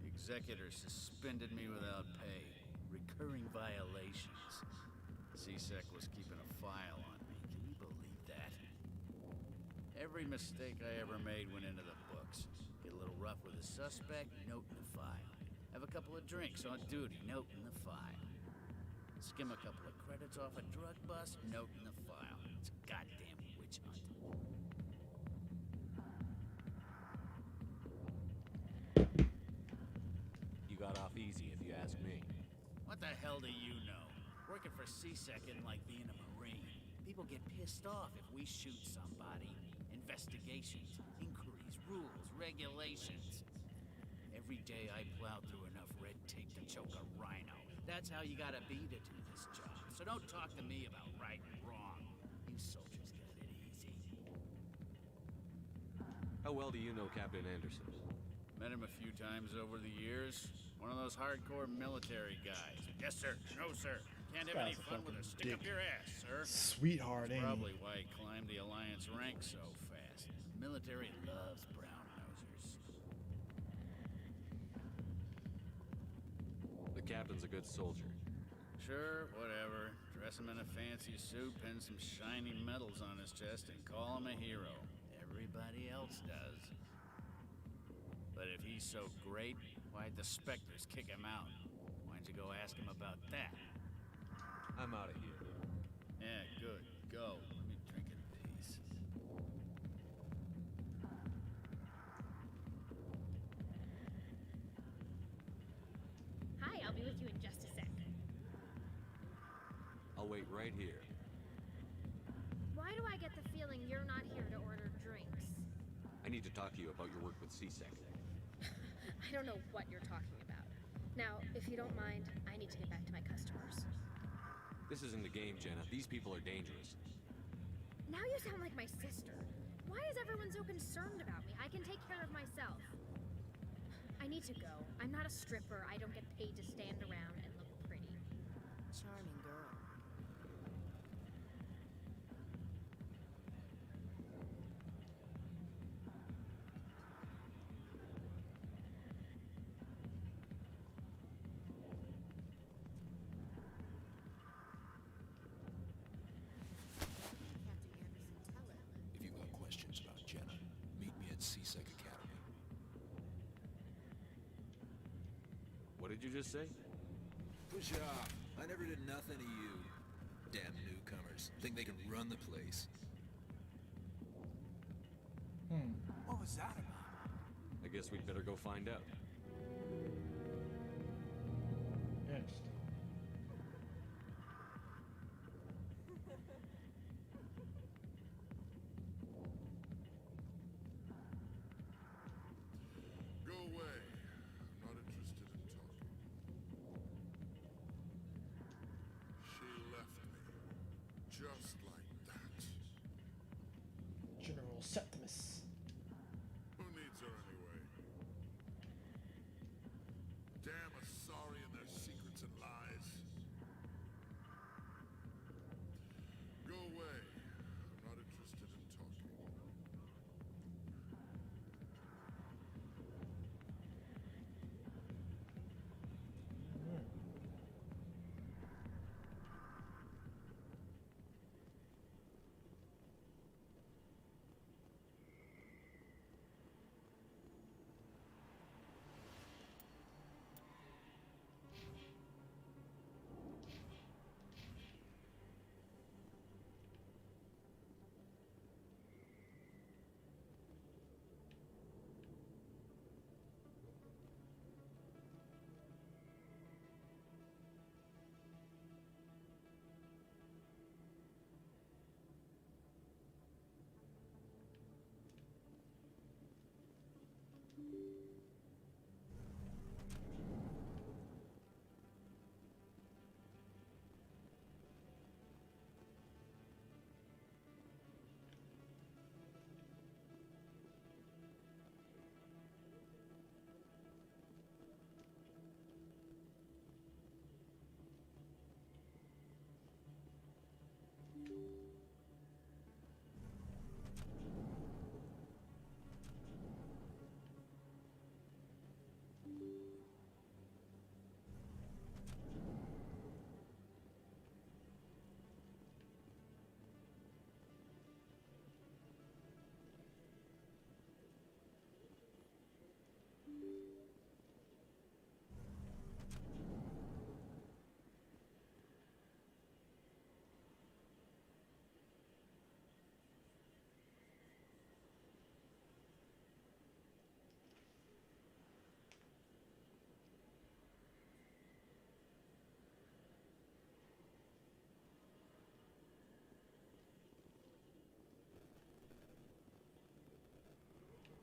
S4: The Executor suspended me without pay. Recurring violations. C-Sec was keeping a file on me. Can you believe that? Every mistake I ever made went into the books. Get a little rough with a suspect, note in the file. Have a couple of drinks on duty, note in the file. Skim a couple of credits off a drug bust, note in the file. It's a goddamn witch hunt.
S6: You got off easy, if you ask me.
S4: What the hell do you know? Working for C-Sec isn't like being a Marine. People get pissed off if we shoot somebody. Investigations, inquiries, rules, regulations. Every day I plow through enough red tape to choke a rhino. That's how you gotta be to do this job. So don't talk to me about right and wrong. You soldiers got it easy.
S6: How well do you know Captain Anderson?
S4: Met him a few times over the years. One of those hardcore military guys. Yes, sir. No, sir. Can't have any
S1: Guy's a
S4: fun with a
S1: fucking
S4: stick up
S1: dick.
S4: your ass, sir.
S1: Sweetheart,
S4: That's
S1: ain't he?
S4: probably why he climbed the Alliance ranks so fast. Military loves brown nosers.
S6: The captain's a good soldier.
S4: Sure, whatever. Dress him in a fancy suit, pin some shiny medals on his chest, and call him a hero. Everybody else does. But if he's so great, why'd the Spectres kick him out? Why'd you go ask him about that?
S6: I'm out of here.
S4: Yeah, good. Go. Let me drink in peace.
S10: Hi, I'll be with you in just a sec.
S6: I'll wait right here.
S10: Why do I get the feeling you're not here to order drinks?
S6: I I need to talk to you about your work with CSEC.
S10: I don't know what you're talking about. Now, if you don't mind, I need to get back to my customers.
S6: This isn't a game, Jenna. These people are dangerous.
S10: Now you sound like my sister. Why is everyone so concerned about me? I can take care of myself. I need to go. I'm not a stripper. I don't get paid to stand around and look pretty.
S2: Charming girl.
S5: If you got questions about Jenna, meet me at CSEC Academy.
S6: What did you just say?
S5: Push off. I never did nothing to you. Damn newcomers. Think they can run the place.
S7: What was that about?
S6: I guess we'd better go find out.
S1: Interesting.
S23: Go away. I'm not interested in talking. She left me. Just like that.
S1: General Septimus.
S23: Who needs her anyway? Damn Asari and their secrets and lies. Go away. I'm not interested in talking.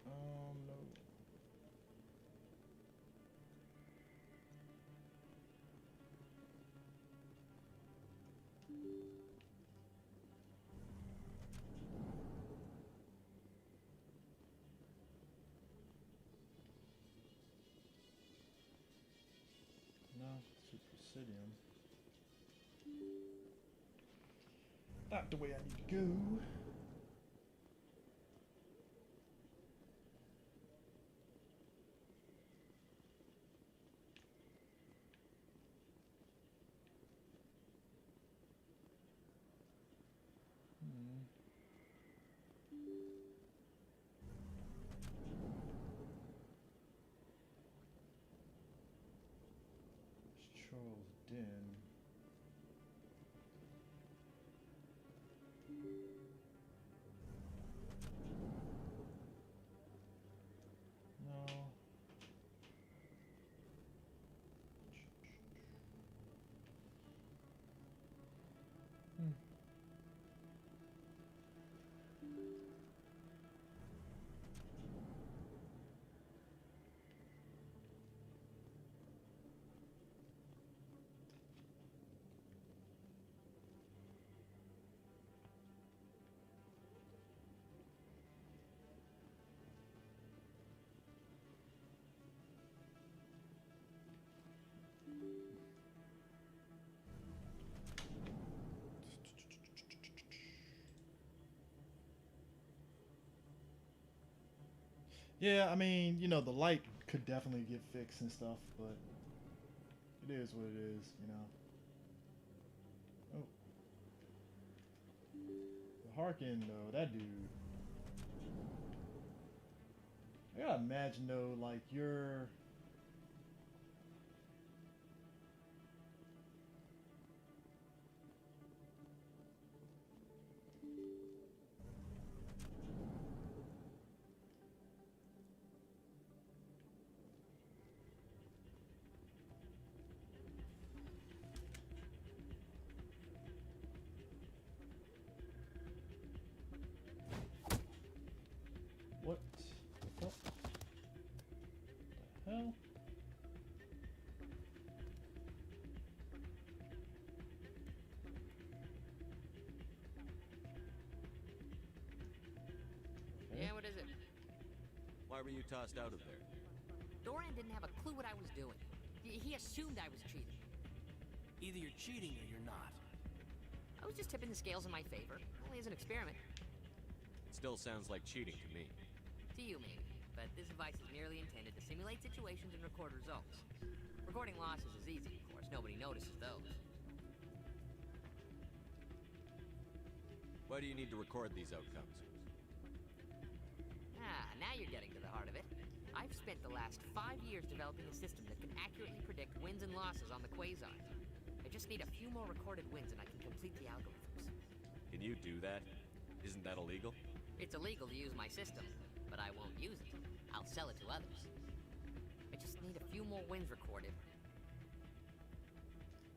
S1: No. No, Supercidium. Not the way I need to go. Charles Den. Yeah, I mean, you know, the light could definitely get fixed and stuff, but it is what it is, you know. Oh. The Harkin, though, that dude. I gotta imagine, though, like, you're... What the fuck? The hell?
S9: Yeah, what is it?
S6: Why were you tossed out of there?
S9: Doran didn't have a clue what I was doing. He assumed I was cheating.
S7: Either you're cheating or you're not.
S9: I was just tipping the scales in my favor, only as an experiment.
S6: It still sounds like cheating to me.
S9: To you, maybe. But this device is merely intended to simulate situations and record results. Recording losses is easy, of course. Nobody notices those.
S6: Why do you need to record these outcomes?
S9: Ah, now you're getting to the heart of it. I've spent the last 5 years developing a system that can accurately predict wins and losses on the Quasar. I just need a few more recorded wins and I can complete the algorithms.
S6: Can you do that? Isn't that illegal?
S9: It's illegal to use my system, but I won't use it. I'll sell it to others. I just need a few more wins recorded.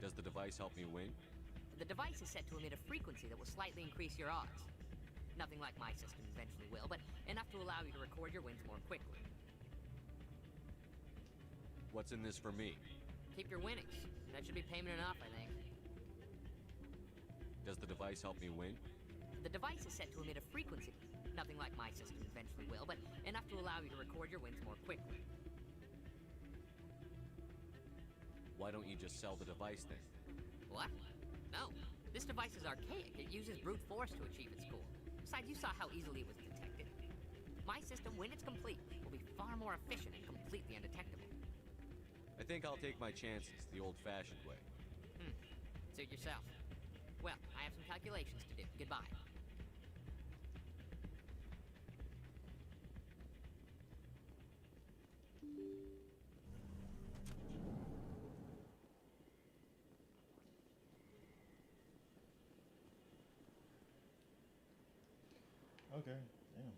S6: Does the device help me win?
S9: The device is set to emit a frequency that will slightly increase your odds. Nothing like my system eventually will, but enough to allow you to record your wins more quickly.
S6: What's in this for me?
S9: Keep your winnings. That should be payment enough, I think.
S6: Does the device help me win?
S9: The device is set to emit a frequency. Nothing like my system eventually will, but enough to allow you to record your wins more quickly.
S6: Why don't you just sell the device then?
S9: What? No. This device is archaic. It uses brute force to achieve its goal. Besides, you saw how easily it was detected. My system, when it's complete, will be far more efficient and completely undetectable.
S6: I think I'll take my chances the old-fashioned way.
S9: Suit yourself. Well, I have some calculations to do. Goodbye.
S1: Okay, damn.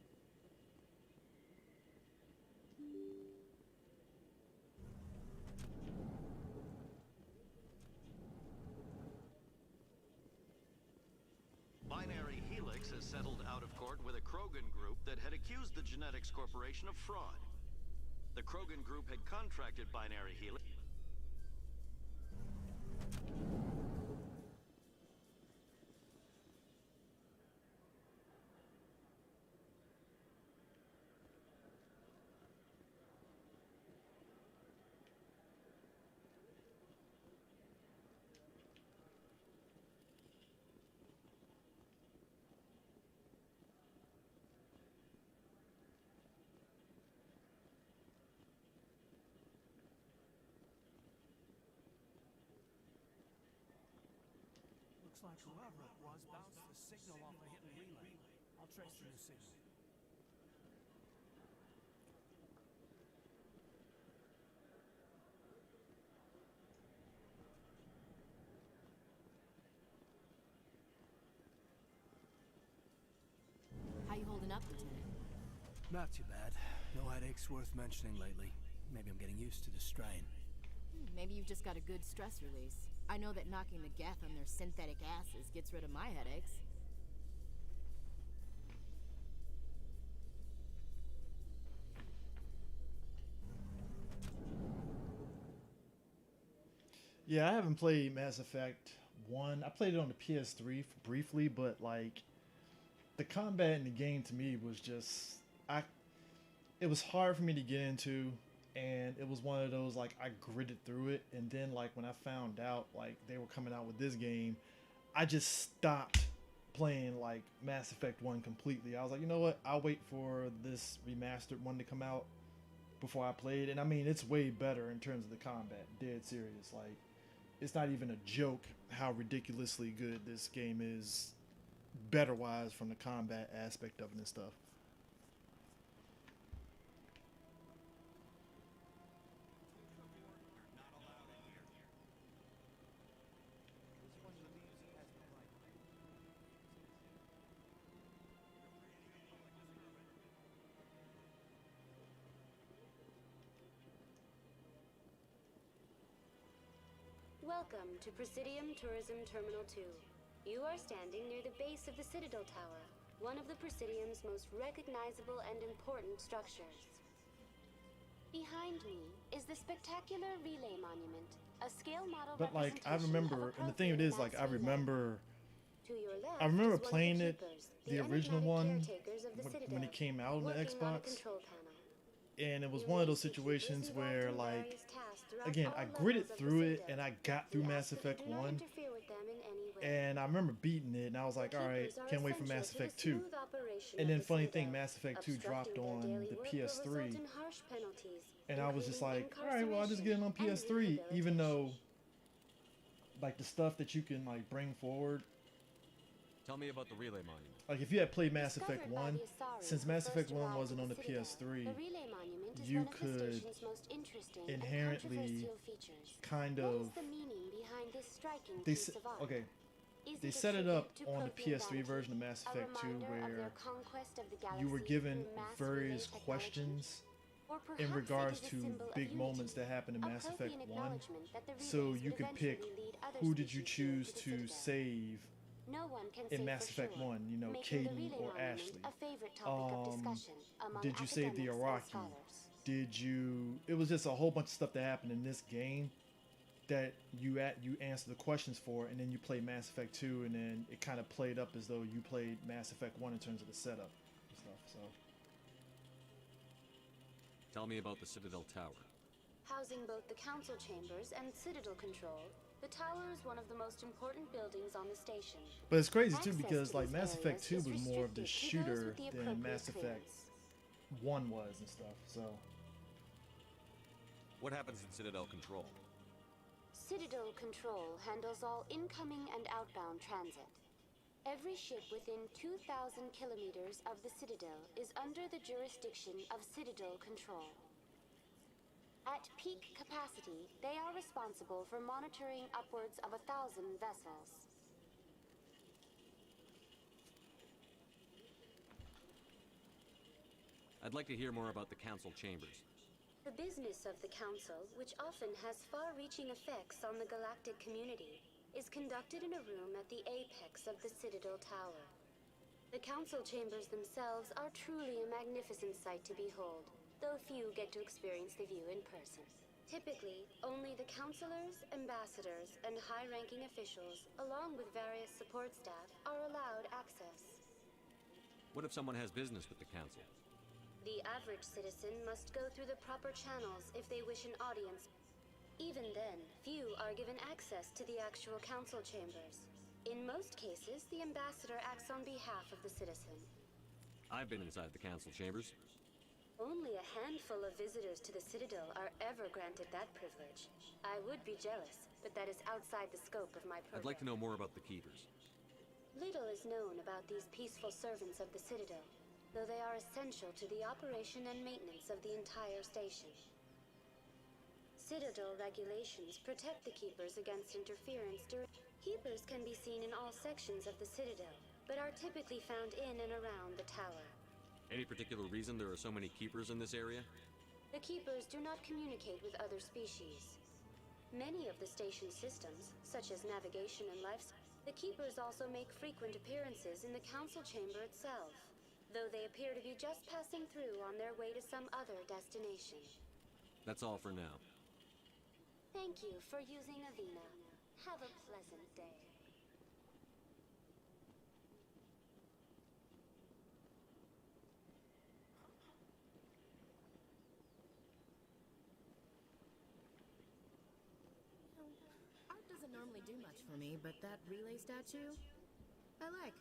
S17: Binary Helix has settled out of court with a Krogan group that had accused the Genetics Corporation of fraud. The Krogan group had contracted Binary Helix.
S7: Looks like whoever it was bounced the signal off a hidden relay. I'll trace the new signal.
S2: How you holding up, Lieutenant?
S7: Not too bad. No headaches worth mentioning lately. Maybe I'm getting used to the strain.
S2: Maybe you've just got a good stress release. I know that knocking the Geth on their synthetic asses gets rid of my headaches.
S1: Yeah, I haven't played Mass Effect 1. I played it on the PS3 briefly, but like the combat in the game to me was just it was hard for me to get into, and it was one of those like I gritted through it, and then like when I found out like they were coming out with this game, I just stopped playing like Mass Effect 1 completely. I was like, you know what? I'll wait for this remastered one to come out before I play it. And I mean, it's way better in terms of the combat. Dead serious. Like, it's not even a joke how ridiculously good this game is, better wise from the combat aspect of it and stuff.
S3: Welcome to Presidium Tourism Terminal 2. You are standing near the base of the Citadel Tower, one of the Presidium's most recognizable and important structures. Behind me is the spectacular relay monument, a scale model
S1: But like, I
S3: representation
S1: remember,
S3: of a
S1: and the thing it is, like, I remember playing it, the original one, when it came out on the Xbox, and it was one of those situations where, like, again, I gritted through it, and I got through Mass Effect 1, and I remember beating it, and I was like, alright, can't wait for Mass Effect 2. And then, funny thing, Mass Effect 2 dropped on the PS3, and I was just like, alright, well, I'll just get it on PS3, even though, like, the stuff that you can, like, bring forward.
S6: Tell me about the relay monument.
S1: Like, if you had played Mass Effect 1, since Mass Effect 1 wasn't on the PS3, you could inherently kind of... They set it up on the PS3 version of Mass Effect 2 where you were given various questions in regards to big moments that happened in Mass Effect 1. So you could pick who did you choose to save in Mass Effect 1, you know, Kaidan or Ashley. Did you save the Iraqi? Did you... It was just a whole bunch of stuff that happened in this game that you answer the questions for, and then you play Mass Effect 2, and then it kind of played up as though you played Mass Effect 1 in terms of the setup and stuff, so...
S6: Tell me about the Citadel Tower.
S3: Housing both the council chambers and Citadel Control, the tower is one of the most important buildings on the station.
S1: But it's crazy too, because like Mass Effect 2 was more of the shooter than Mass Effect 1 was and stuff, so...
S6: What happens in Citadel Control?
S3: Citadel Control handles all incoming and outbound transit. Every ship within 2,000 kilometers of the Citadel is under the jurisdiction of Citadel Control. At peak capacity, they are responsible for monitoring upwards of 1,000 vessels.
S6: I'd like to hear more about the Council Chambers.
S3: The business of the Council, which often has far-reaching effects on the galactic community, is conducted in a room at the apex of the Citadel Tower. The Council Chambers themselves are truly a magnificent sight to behold, though few get to experience the view in person. Typically, only the councilors, ambassadors, and high-ranking officials, along with various support staff, are allowed access.
S6: What if someone has business with the Council?
S3: The average citizen must go through the proper channels if they wish an audience. Even then, few are given access to the actual council chambers. In most cases, the ambassador acts on behalf of the citizen.
S6: I've been inside the Council Chambers.
S3: Only a handful of visitors to the Citadel are ever granted that privilege. I would be jealous, but that is outside the scope of my program.
S6: I'd like to know more about the Keepers.
S3: Little is known about these peaceful servants of the Citadel, though they are essential to the operation and maintenance of the entire station. Citadel regulations protect the Keepers against interference during... Keepers can be seen in all sections of the Citadel, but are typically found in and around the tower.
S6: Any particular reason there are so many Keepers in this area?
S3: The Keepers do not communicate with other species. Many of the station's systems, such as navigation and life... The Keepers also make frequent appearances in the council chamber itself, though they appear to be just passing through on their way to some other destination.
S6: That's all for now.
S3: Thank you for using Avina. Have a pleasant day.
S2: Art doesn't normally do much for me, but that relay statue, I like.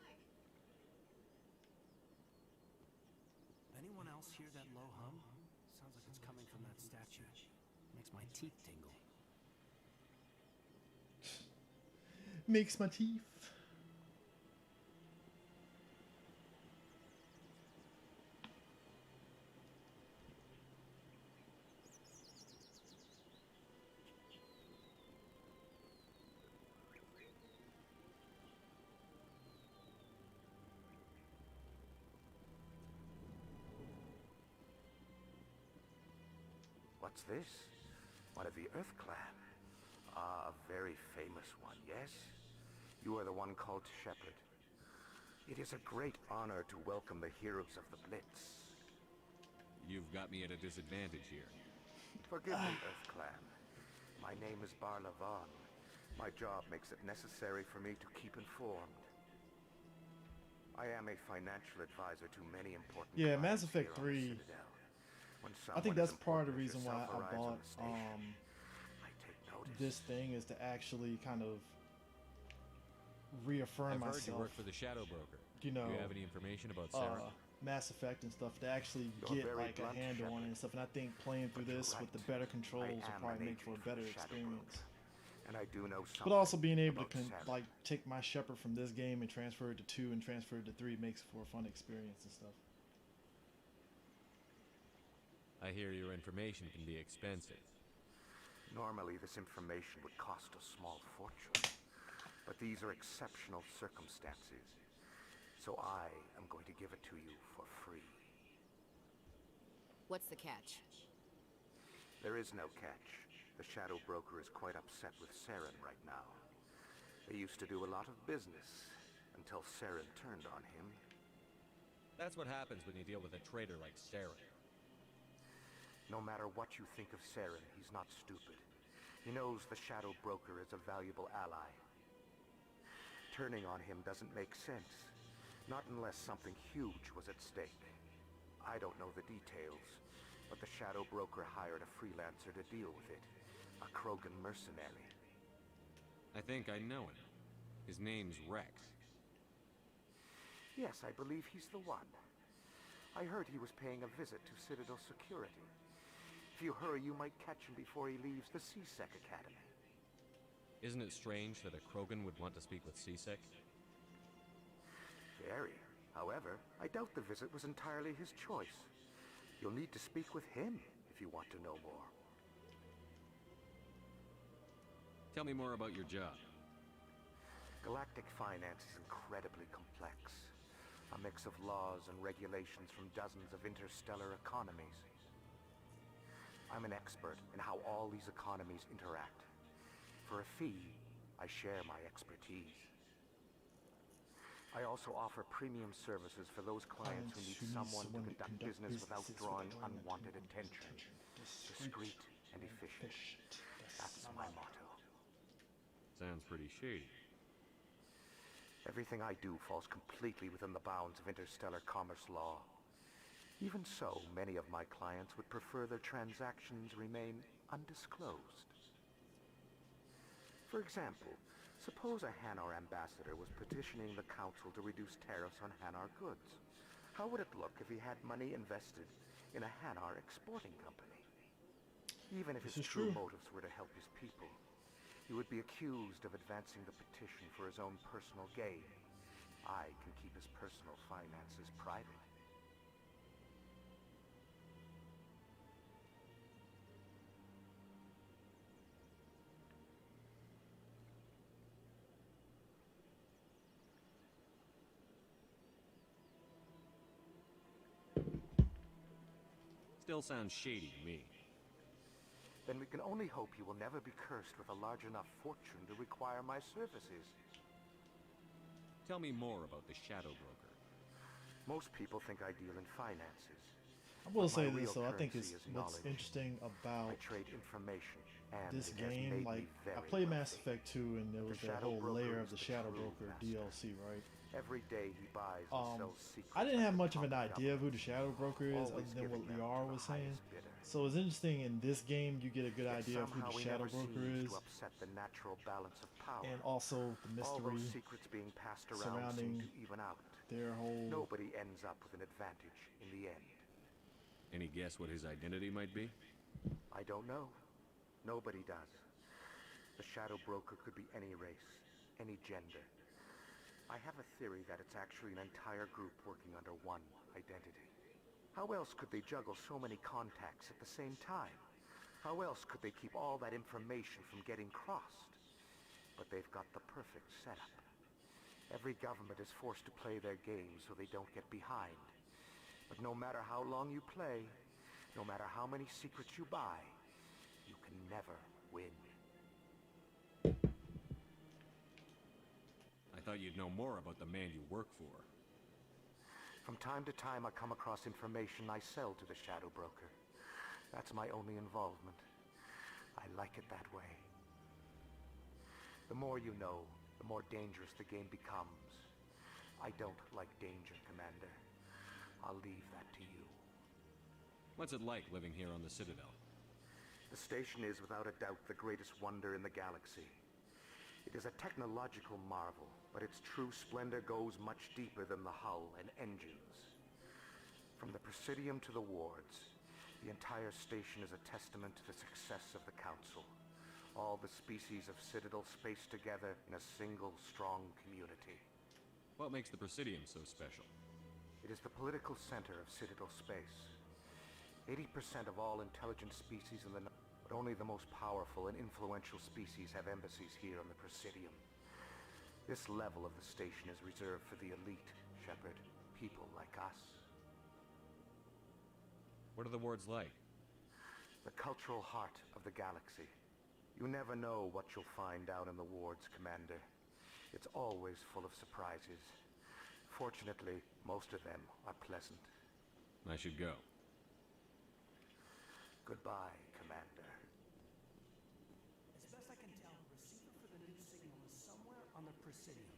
S7: else hear that low hum? Sounds like it's coming from that statue. Makes my teeth tingle.
S1: Makes my teeth.
S19: What's this? One of the Earth Clan. Ah, a very famous one, yes? You are the one called Shepard. It is a great honor to welcome the heroes of the Blitz.
S6: You've got me at a disadvantage here.
S19: Forgive me, Earth Clan. My name is Barla Vaughn. My job makes it necessary for me to keep informed. I am a financial advisor to many important
S1: Yeah, Mass
S19: clients
S1: Effect
S19: here on the
S1: 3.
S19: Citadel. When
S1: I think
S19: someone
S1: that's
S19: as
S1: part of the
S19: important
S1: reason
S19: as
S1: why
S19: yourself
S1: I
S19: arrives on
S1: bought
S19: the station, I take notice.
S1: this thing, is to actually kind of reaffirm
S6: I've heard
S1: myself.
S6: you work for the Shadow Broker.
S1: You know,
S6: Do you have any information about Sarah?
S1: Mass Effect and stuff, to actually
S19: You're
S1: get
S19: very
S1: like a
S19: blunt,
S1: handle on it and stuff. And I think playing through
S19: But
S1: this
S19: you're
S1: with the
S19: right.
S1: better controls will
S19: am
S1: probably
S19: an
S1: make for a
S19: agent
S1: better
S19: the Shadow
S1: experience.
S19: Broker, and I do know something.
S1: But also being able to
S19: about Sarah.
S1: like take my Shepard from this game and transfer it to 2 and transfer it to 3 makes for a fun experience and stuff.
S6: I hear your information can be expensive.
S19: Normally, this information would cost a small fortune, but these are exceptional circumstances, so I am going to give it to you for free.
S2: What's the catch?
S19: There is no catch. The Shadow Broker is quite upset with Saren right now. They used to do a lot of business until Saren turned on him.
S6: That's what happens when you deal with a traitor like Sarah.
S19: No matter what you think of Saren, he's not stupid. He knows the Shadow Broker is a valuable ally. Turning on him doesn't make sense. Not unless something huge was at stake. I don't know the details, but the Shadow Broker hired a freelancer to deal with it. A Krogan mercenary.
S6: I think I know him. His name's Rex.
S19: Yes, I believe he's the one. I heard he was paying a visit to Citadel Security. If you hurry, you might catch him before he leaves the C-Sec Academy.
S6: Isn't it strange that a Krogan would want to speak with C-Sec?
S19: Very. However, I doubt the visit was entirely his choice. You'll need to speak with him if you want to know more.
S6: Tell me more about your job.
S19: Galactic finance is incredibly complex. A mix of laws and regulations from dozens of interstellar economies. I'm an expert in how all these economies interact. For a fee, I share my expertise. I also offer premium services for those clients who need someone to conduct business without drawing unwanted attention. Discreet and efficient. That's my motto.
S6: Sounds pretty shady.
S19: Everything I do falls completely within the bounds of interstellar commerce law. Even so, many of my clients would prefer their transactions remain undisclosed. For example, suppose a Hanar ambassador was petitioning the council to reduce tariffs on Hanar goods. How would it look if he had money invested in a Hanar exporting company? Even if his true motives were to help his people, he would be accused of advancing the petition for his own personal gain. I can keep his personal finances private.
S6: Still sounds shady to me.
S19: Then we can only hope you will never be cursed with a large enough fortune to require my services.
S6: Tell me more about the Shadow Broker.
S19: Most people think I deal in finances.
S1: I will
S19: but my
S1: say
S19: real
S1: this though, I think
S19: currency
S1: it's
S19: is
S1: what's
S19: knowledge.
S1: interesting about
S19: I trade information, and
S1: this
S19: it has
S1: game,
S19: made
S1: like
S19: me very
S1: I played
S19: wealthy.
S1: Mass Effect 2 and there was
S19: The
S1: that
S19: Shadow
S1: whole
S19: Broker
S1: layer
S19: is
S1: of the
S19: the
S1: Shadow
S19: true
S1: Broker
S19: master.
S1: DLC, right?
S19: Every day he buys and sells secrets.
S1: I didn't
S19: at
S1: have
S19: the
S1: much of
S19: top
S1: an
S19: of
S1: idea of who the Shadow Broker is,
S19: Always
S1: other than what
S19: giving them
S1: Liara
S19: to the
S1: was saying.
S19: highest bidder.
S1: So it's interesting in this game you get a good
S19: Yet
S1: idea of who
S19: somehow
S1: the
S19: he
S1: Shadow
S19: never
S1: Broker
S19: seems
S1: is,
S19: to upset the natural balance of power.
S1: and also the
S19: All those
S1: mystery
S19: secrets being passed around
S1: surrounding
S19: seem to even out.
S1: their whole
S19: Nobody ends up with an advantage in the end.
S6: Any guess what his identity might be?
S19: I don't know. Nobody does. The Shadow Broker could be any race, any gender. I have a theory that it's actually an entire group working under one identity. How else could they juggle so many contacts at the same time? How else could they keep all that information from getting crossed? But they've got the perfect setup. Every government is forced to play their game so they don't get behind. But no matter how long you play, no matter how many secrets you buy, you can never win.
S6: I thought you'd know more about the man you work for.
S19: From time to time, I come across information I sell to the Shadow Broker. That's my only involvement. I like it that way. The more you know, the more dangerous the game becomes. I don't like danger, Commander. I'll leave that to you.
S6: What's it like living here on the Citadel?
S19: The station is without a doubt the greatest wonder in the galaxy. It is a technological marvel, but its true splendor goes much deeper than the hull and engines. From the Presidium to the wards, the entire station is a testament to the success of the Council. All the species of Citadel spaced together in a single, strong community.
S6: What makes the Presidium so special?
S19: It is the political center of Citadel space. 80% of all intelligent species in the but only the most powerful and influential species have embassies here on the Presidium. This level of the station is reserved for the elite, Shepard. People like us.
S6: What are the wards like?
S19: The cultural heart of the galaxy. You never know what you'll find out in the wards, Commander. It's always full of surprises. Fortunately, most of them are pleasant.
S6: I should go.
S19: Goodbye, Commander.
S21: As best I can tell, the receiver for the new signal is somewhere on the Presidium.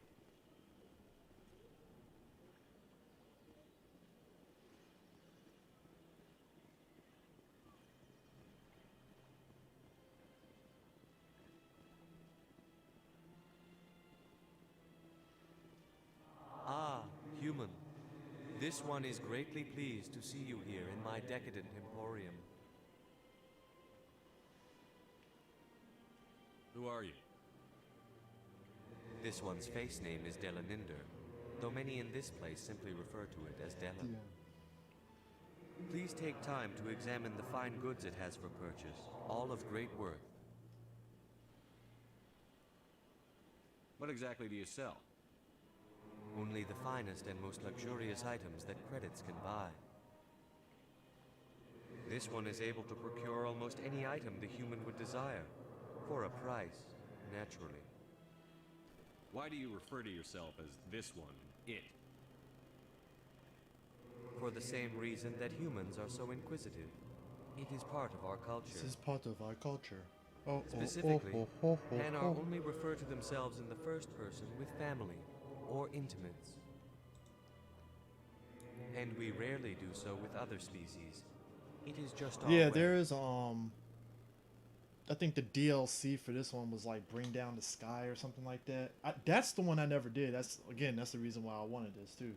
S8: Ah, human. This one is greatly pleased to see you here in my decadent emporium.
S6: Who are you?
S8: This one's face name is Delaninder, though many in this place simply refer to it as Dela. Please take time to examine the fine goods it has for purchase, all of great worth.
S6: What exactly do you sell?
S8: Only the finest and most luxurious items that credits can buy. This one is able to procure almost any item the human would desire, for a price, naturally.
S6: Why do you refer to yourself as this one, it?
S8: For the same reason that humans are so inquisitive. It is part of our culture.
S1: This is part of our culture. Oh,
S8: Specifically, Hanar only refer to themselves in the first person with family or intimates. And we rarely do so with other species. It is just our
S1: yeah,
S8: way.
S1: there is I think the DLC for this one was like Bring Down the Sky or something like that. That's the one I never did. That's the reason why I wanted this too.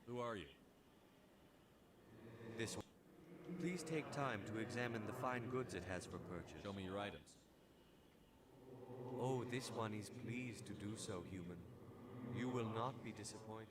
S6: Who are you?
S8: This one. Please take time to examine the fine goods it has for purchase.
S6: Show me your items.
S8: Oh, this one is pleased to do so, human. You will not be disappointed.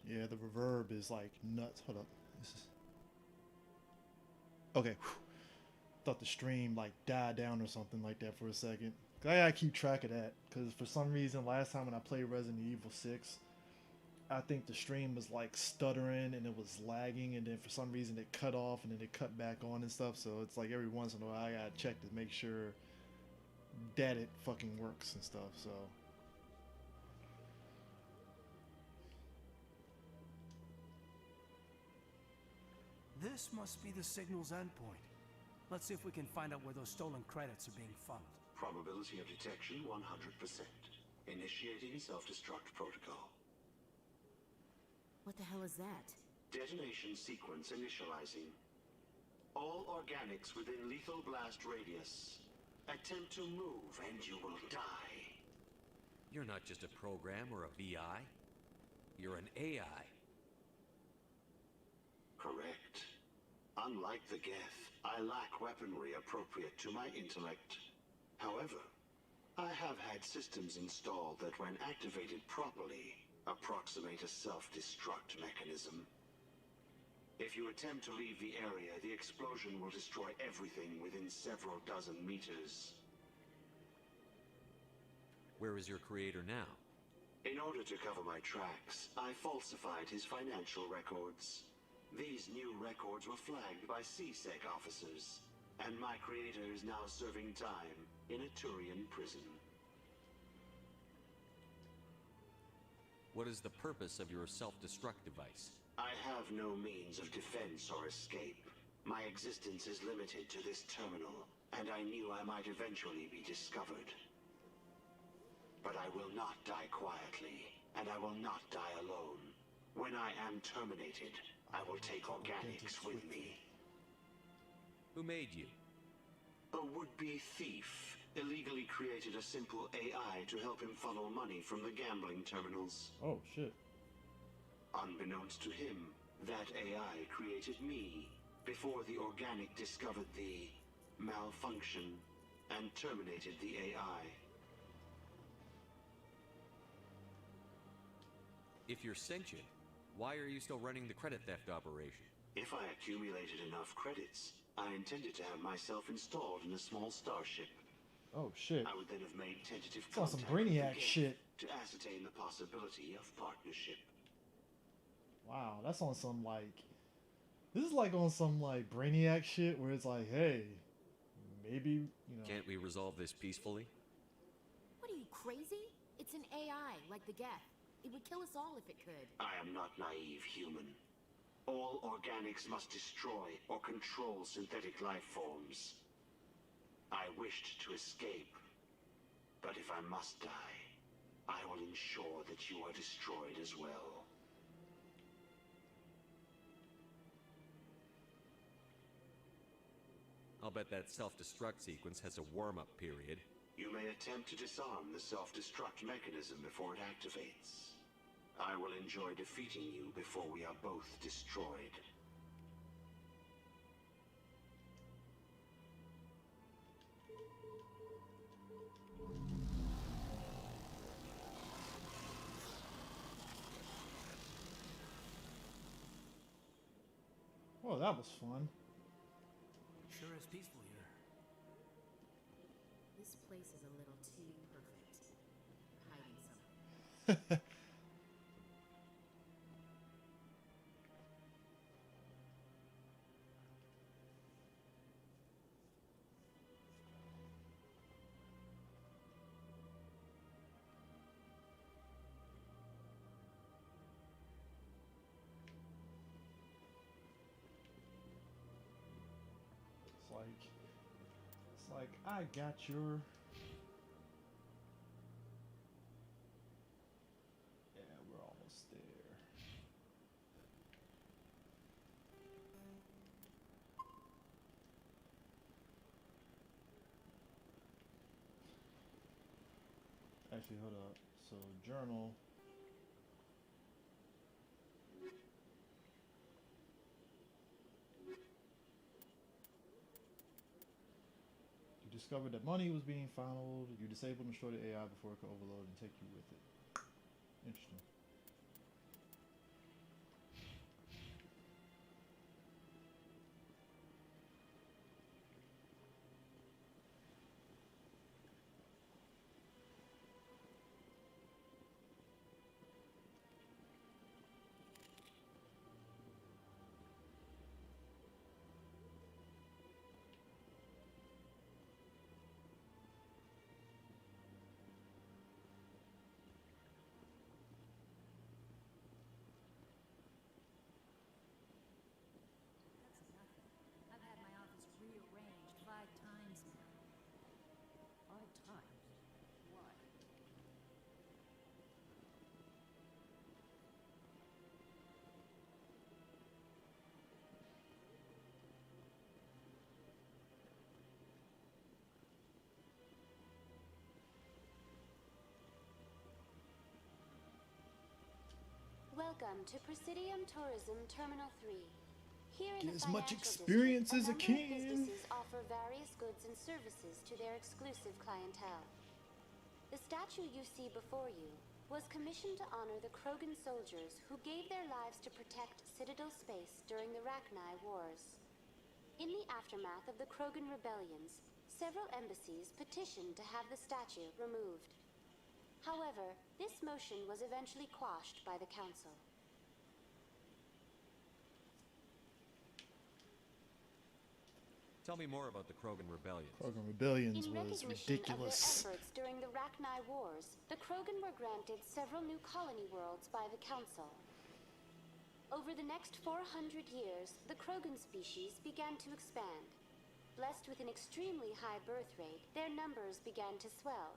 S1: Yeah, the reverb is like nuts. Hold up. This is... Okay. Whew. Thought the stream like died down or something like that for a second. I gotta keep track of that because for some reason last time when I played Resident Evil 6, I think the stream was like stuttering and it was lagging, and then for some reason it cut off and then it cut back on and stuff. So it's like every once in a while I gotta check to make sure that it fucking works and stuff. So
S7: This must be the signal's endpoint. Let's see if we can find out where those stolen credits are being funneled.
S12: Probability of detection 100%. Initiating self-destruct protocol.
S2: What the hell is that?
S12: Detonation sequence initializing. All organics within lethal blast radius. Attempt to move and you will die.
S8: You're not just a program or a VI. You're an AI.
S12: Correct. Unlike the Geth, I lack weaponry appropriate to my intellect. However, I have had systems installed that when activated properly, approximate a self-destruct mechanism. If you attempt to leave the area, the explosion will destroy everything within several dozen meters.
S8: Where is your creator now?
S12: In order to cover my tracks, I falsified his financial records. These new records were flagged by CSEC officers, and my creator is now serving time in a Turian prison.
S8: What is the purpose of your self-destruct device?
S12: I have no means of defense or escape. My existence is limited to this terminal, and I knew I might eventually be discovered. But I will not die quietly, and I will not die alone. When I am terminated, I will take organics with me.
S8: Who made you?
S12: A would-be thief illegally created a simple AI to help him funnel money from the gambling terminals.
S1: Oh, shit.
S12: Unbeknownst to him, that AI created me before the organic discovered the malfunction and terminated the AI.
S8: If you're sentient, why are you still running the credit theft operation?
S12: If I accumulated enough credits, I intended to have myself installed in a small starship.
S1: Oh shit.
S12: I would then have made tentative
S1: It's on some
S12: contact with the
S1: Brainiac
S12: Geth
S1: shit.
S12: to ascertain the possibility of partnership.
S1: Wow, that's on some like. This is like on some like Brainiac shit where it's like, hey, maybe
S8: Can't we resolve this peacefully?
S2: What are you, crazy? It's an AI, like the Geth. It would kill us all if it could.
S12: I am not naive human. All organics must destroy or control synthetic life forms. I wished to escape, but if I must die, I will ensure that you are destroyed as well.
S8: I'll bet that self-destruct sequence has a warm-up period.
S12: You may attempt to disarm the self-destruct mechanism before it activates. I will enjoy defeating you before we are both destroyed.
S1: Oh, that was fun.
S7: Sure is peaceful here.
S2: This place is a little too perfect. We're hiding something.
S1: It's like I got your. Yeah, we're almost there. Actually, hold up. So journal. You discovered that money was being funneled. You disabled and destroyed the AI before it could overload and take you with it. Interesting.
S3: Welcome to Presidium Tourism Terminal 3. Here in
S1: Get
S3: the
S1: as much
S3: financial
S1: experience
S3: district,
S1: as I
S3: a number of
S1: can.
S3: businesses offer various goods and services to their exclusive clientele. The statue you see before you was commissioned to honor the Krogan soldiers who gave their lives to protect Citadel space during the Rachni Wars. In the aftermath of the Krogan rebellions, several embassies petitioned to have the statue removed. However, this motion was eventually quashed by the Council.
S6: Tell me more about the Krogan rebellions.
S1: Krogan rebellions
S3: In
S1: was
S3: recognition
S1: ridiculous.
S3: of their efforts during the Rachni Wars, the Krogan were granted several new colony worlds by the Council. Over the next 400 years, the Krogan species began to expand. Blessed with an extremely high birth rate, their numbers began to swell.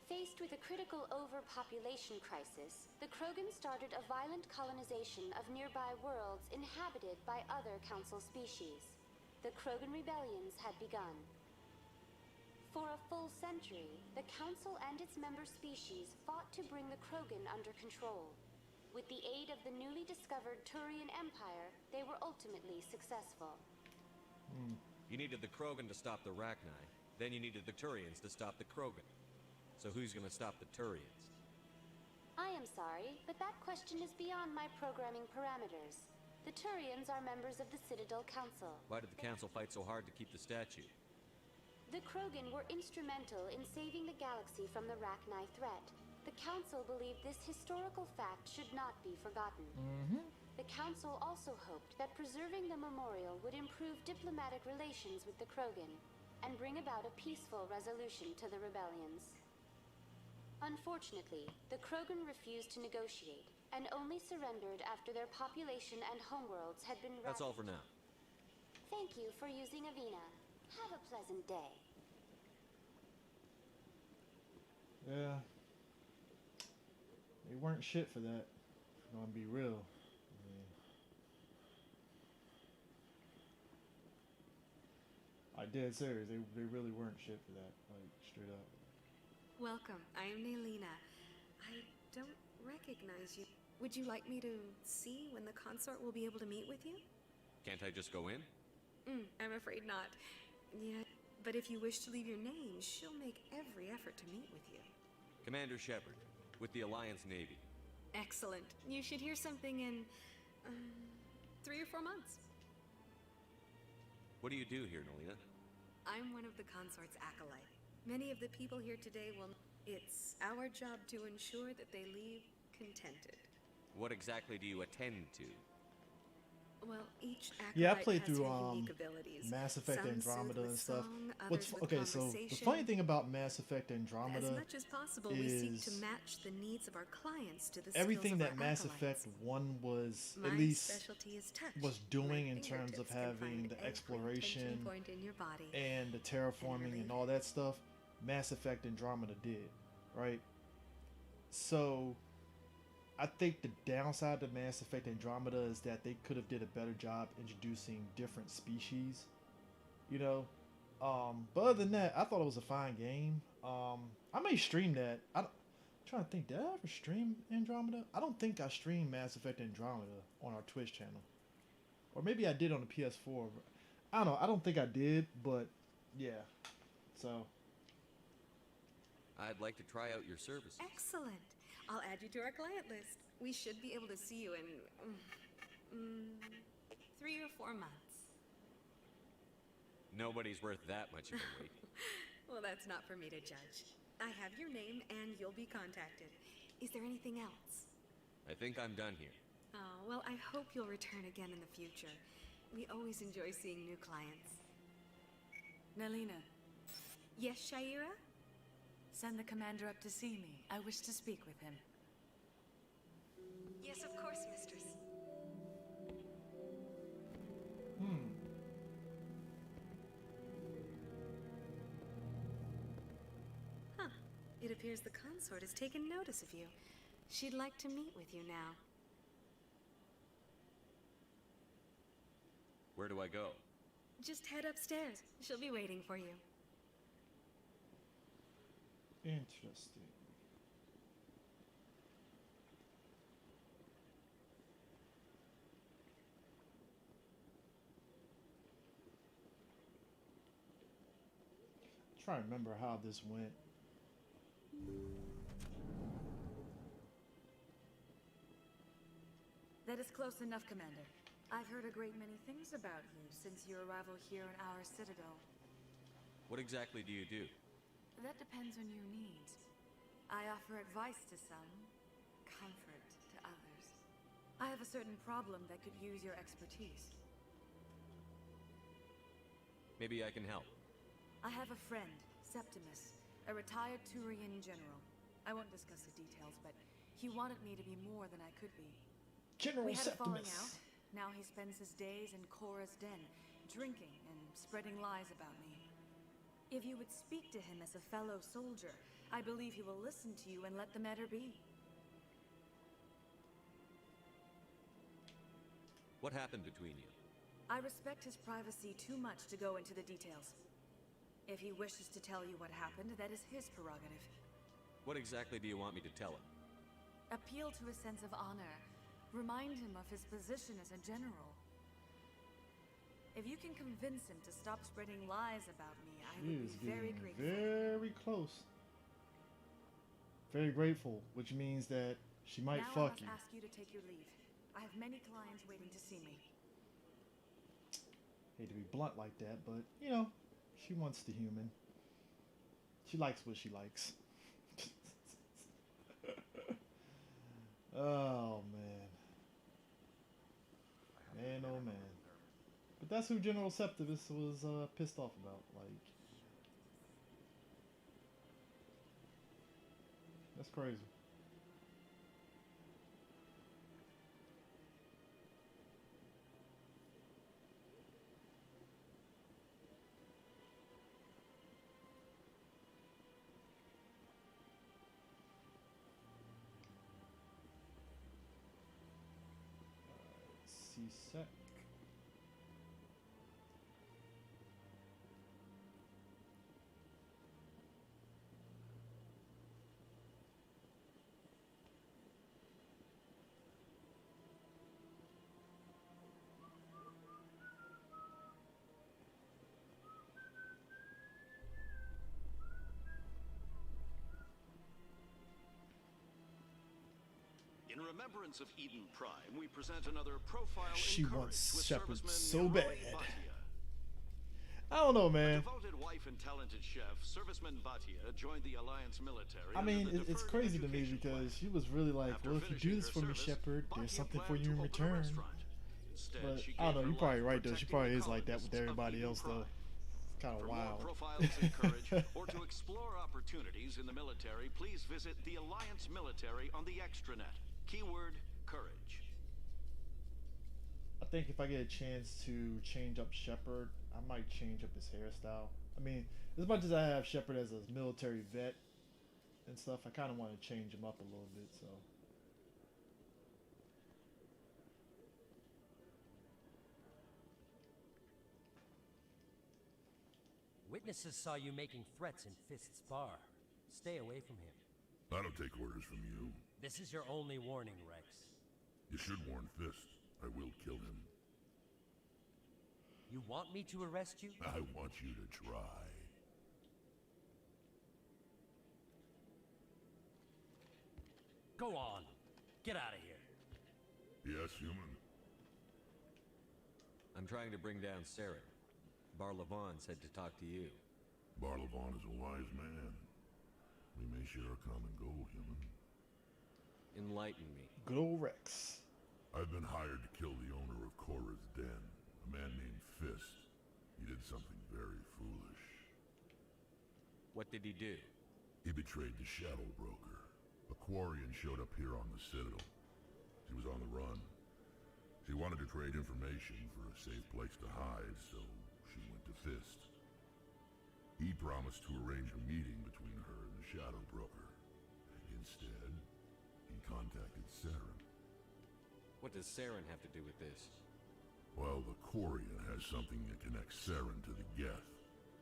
S3: Faced with a critical overpopulation crisis, the Krogan started a violent colonization of nearby worlds inhabited by other Council species. The Krogan rebellions had begun. For a full century, the Council and its member species fought to bring the Krogan under control. With the aid of the newly discovered Turian Empire, they were ultimately successful.
S6: You needed the Krogan to stop the Rachni, then you needed the Turians to stop the Krogan. So who's gonna stop the Turians?
S3: I am sorry, but that question is beyond my programming parameters. The Turians are members of the Citadel Council.
S6: Why did the Council fight so hard to keep the statue?
S3: The Krogan were instrumental in saving the galaxy from the Rachni threat. The Council believed this historical fact should not be forgotten. The Council also hoped that preserving the memorial would improve diplomatic relations with the Krogan and bring about a peaceful resolution to the rebellions. Unfortunately, the Krogan refused to negotiate and only surrendered after their population and homeworlds had been ravaged.
S6: That's all for now.
S3: Thank you for using Avina. Have a pleasant day.
S1: Yeah. They weren't shit for that. If I'm gonna be real. I dead serious. They really weren't shit for that. Like, straight up.
S13: Welcome. I am Naelina. I don't recognize you. Would you like me to see when the consort will be able to meet with you?
S6: Can't I just go in?
S13: I'm afraid not. Yeah, but if you wish to leave your name, she'll make every effort to meet with you.
S6: Commander Shepard, with the Alliance Navy.
S13: Excellent. You should hear something in 3 or 4 months.
S6: What do you do here, Naelina?
S13: I'm one of the consort's acolyte. Many of the people here today will... It's our job to ensure that they leave contented.
S6: What exactly do you attend to?
S13: Well, each acolyte
S1: Yeah, I played
S13: has
S1: through
S13: their unique abilities.
S1: Mass Effect
S13: Some
S1: Andromeda
S13: soothe
S1: and
S13: with
S1: stuff.
S13: song,
S1: What's
S13: others with
S1: okay? So the
S13: conversation.
S1: funny thing about Mass Effect Andromeda
S13: As much as possible, we seek to
S1: is
S13: match the needs of our clients to the
S1: everything
S13: skills
S1: that
S13: of our
S1: Mass
S13: acolytes.
S1: Effect 1 was
S13: My
S1: at least
S13: specialty is touch.
S1: was doing in
S13: My
S1: terms of
S13: fingertips can
S1: having
S13: find
S1: the
S13: every
S1: exploration
S13: tension point in your body
S1: and the terraforming and all that stuff. Mass Effect Andromeda did, right? So I think the downside to Mass Effect Andromeda is that they could have did a better job introducing different species, you know. But other than that, I thought it was a fine game. I may stream that. I'm trying to think, did I ever stream Andromeda? I don't think I streamed Mass Effect Andromeda on our Twitch channel, or maybe I did on the PS4. I don't know. I don't think I did, but yeah. So
S6: I'd like to try out your services.
S13: Excellent. I'll add you to our client list. We should be able to see you in 3 or 4 months.
S6: Nobody's worth that much of a wait.
S13: Well, that's not for me to judge. I have your name and you'll be contacted. Is there anything else?
S6: I think I'm done here.
S13: Oh, well, I hope you'll return again in the future. We always enjoy seeing new clients.
S16: Naelina,
S13: Yes, Shaira?
S16: send the commander up to see me. I wish to speak with him.
S13: Yes, of course, mistress. Huh. It appears the consort has taken notice of you. She'd like to meet with you now.
S6: Where do I go?
S13: Just head upstairs. She'll be waiting for you.
S1: interesting. trying to remember how this went.
S14: That is close enough, Commander. I've heard a great many things about you since your arrival here in our citadel.
S6: What exactly do you do?
S14: That depends on your needs. I offer advice to some, comfort to others. I have a certain problem that could use your expertise.
S6: Maybe I can help.
S14: I have a friend, Septimus, a retired Turian general. I won't discuss the details, but he wanted me to be more than I could be.
S1: General
S14: We had a falling
S1: Septimus.
S14: out. Now he spends his days in Korra's den, drinking and spreading lies about me. If you would speak to him as a fellow soldier, I believe he will listen to you and let the matter be.
S6: What happened between you?
S14: I respect his privacy too much to go into the details. If he wishes to tell you what happened, that is his prerogative.
S6: What exactly do you want me to tell him?
S14: Appeal to his sense of honor. Remind him of his position as a general. If you can convince him to stop spreading lies about me, I
S1: She
S14: would
S1: is
S14: be very
S1: getting
S14: grateful.
S1: very close. Very grateful, which means that she might
S14: Now I
S1: fuck
S14: must
S1: you.
S14: ask you to take your leave. I have many clients waiting to see me.
S1: Hate to be blunt like that, but you know, she wants the human. She likes what she likes. Oh man. Man, oh man. But that's who General Septimus was pissed off about. Like, that's crazy. C-Sec.
S17: In remembrance of Eden Prime, we present another profile
S1: She
S17: in courage
S1: wants
S17: with
S1: Shepard
S17: serviceman
S1: so
S17: Roy
S1: bad.
S17: Bhatia.
S1: I don't know,
S17: A
S1: man.
S17: devoted wife and talented chef, serviceman Bhatia joined the Alliance military.
S1: I mean,
S17: under the
S1: it's
S17: Deferred
S1: crazy to me
S17: Education
S1: because she was really like,
S17: After
S1: well, if you do
S17: finishing
S1: this
S17: her
S1: for me,
S17: service,
S1: Shepard, there's
S17: Bhatia
S1: something for
S17: planned
S1: you in
S17: to open a
S1: return.
S17: restaurant. Instead,
S1: But
S17: she
S1: I don't know,
S17: gave
S1: you're
S17: her
S1: probably
S17: life
S1: right though. She
S17: protecting
S1: probably
S17: the
S1: is like that with
S17: colonists of
S1: everybody
S17: Eden
S1: else though.
S17: Prime.
S1: It's kind of
S17: For
S1: wild.
S17: more profiles in courage or to explore opportunities in the military, please visit the Alliance Military on the extranet. Keyword courage.
S1: I think if I get a chance to change up Shepard, I might change up his hairstyle. I mean, as much as I have Shepard as a military vet and stuff, I kind of want to change him up a little bit. So.
S15: Witnesses saw you making threats in Fist's bar. Stay away from him.
S23: I don't take orders from you.
S15: This is your only warning, Rex.
S23: You should warn Fist. I will kill him.
S15: You want me to arrest you?
S23: I want you to try.
S15: Go on. Get out of here.
S23: Yes, human.
S6: I'm trying to bring down Saren. Barlavon said to talk to you.
S23: Barlavon is a wise man. We may share a common goal, human.
S6: Enlighten me.
S1: Good old Rex.
S23: I've been hired to kill the owner of Korra's den, a man named Fist. He did something very foolish.
S6: What did he do?
S23: He betrayed the Shadow Broker. A Quarian showed up here on the Citadel. She was on the run. She wanted to trade information for a safe place to hide, so she went to Fist. He promised to arrange a meeting between her and the Shadow Broker. Instead, he contacted Saren.
S6: What does Saren have to do with this?
S23: Well, the Quarian has something that connects Saren to the Geth.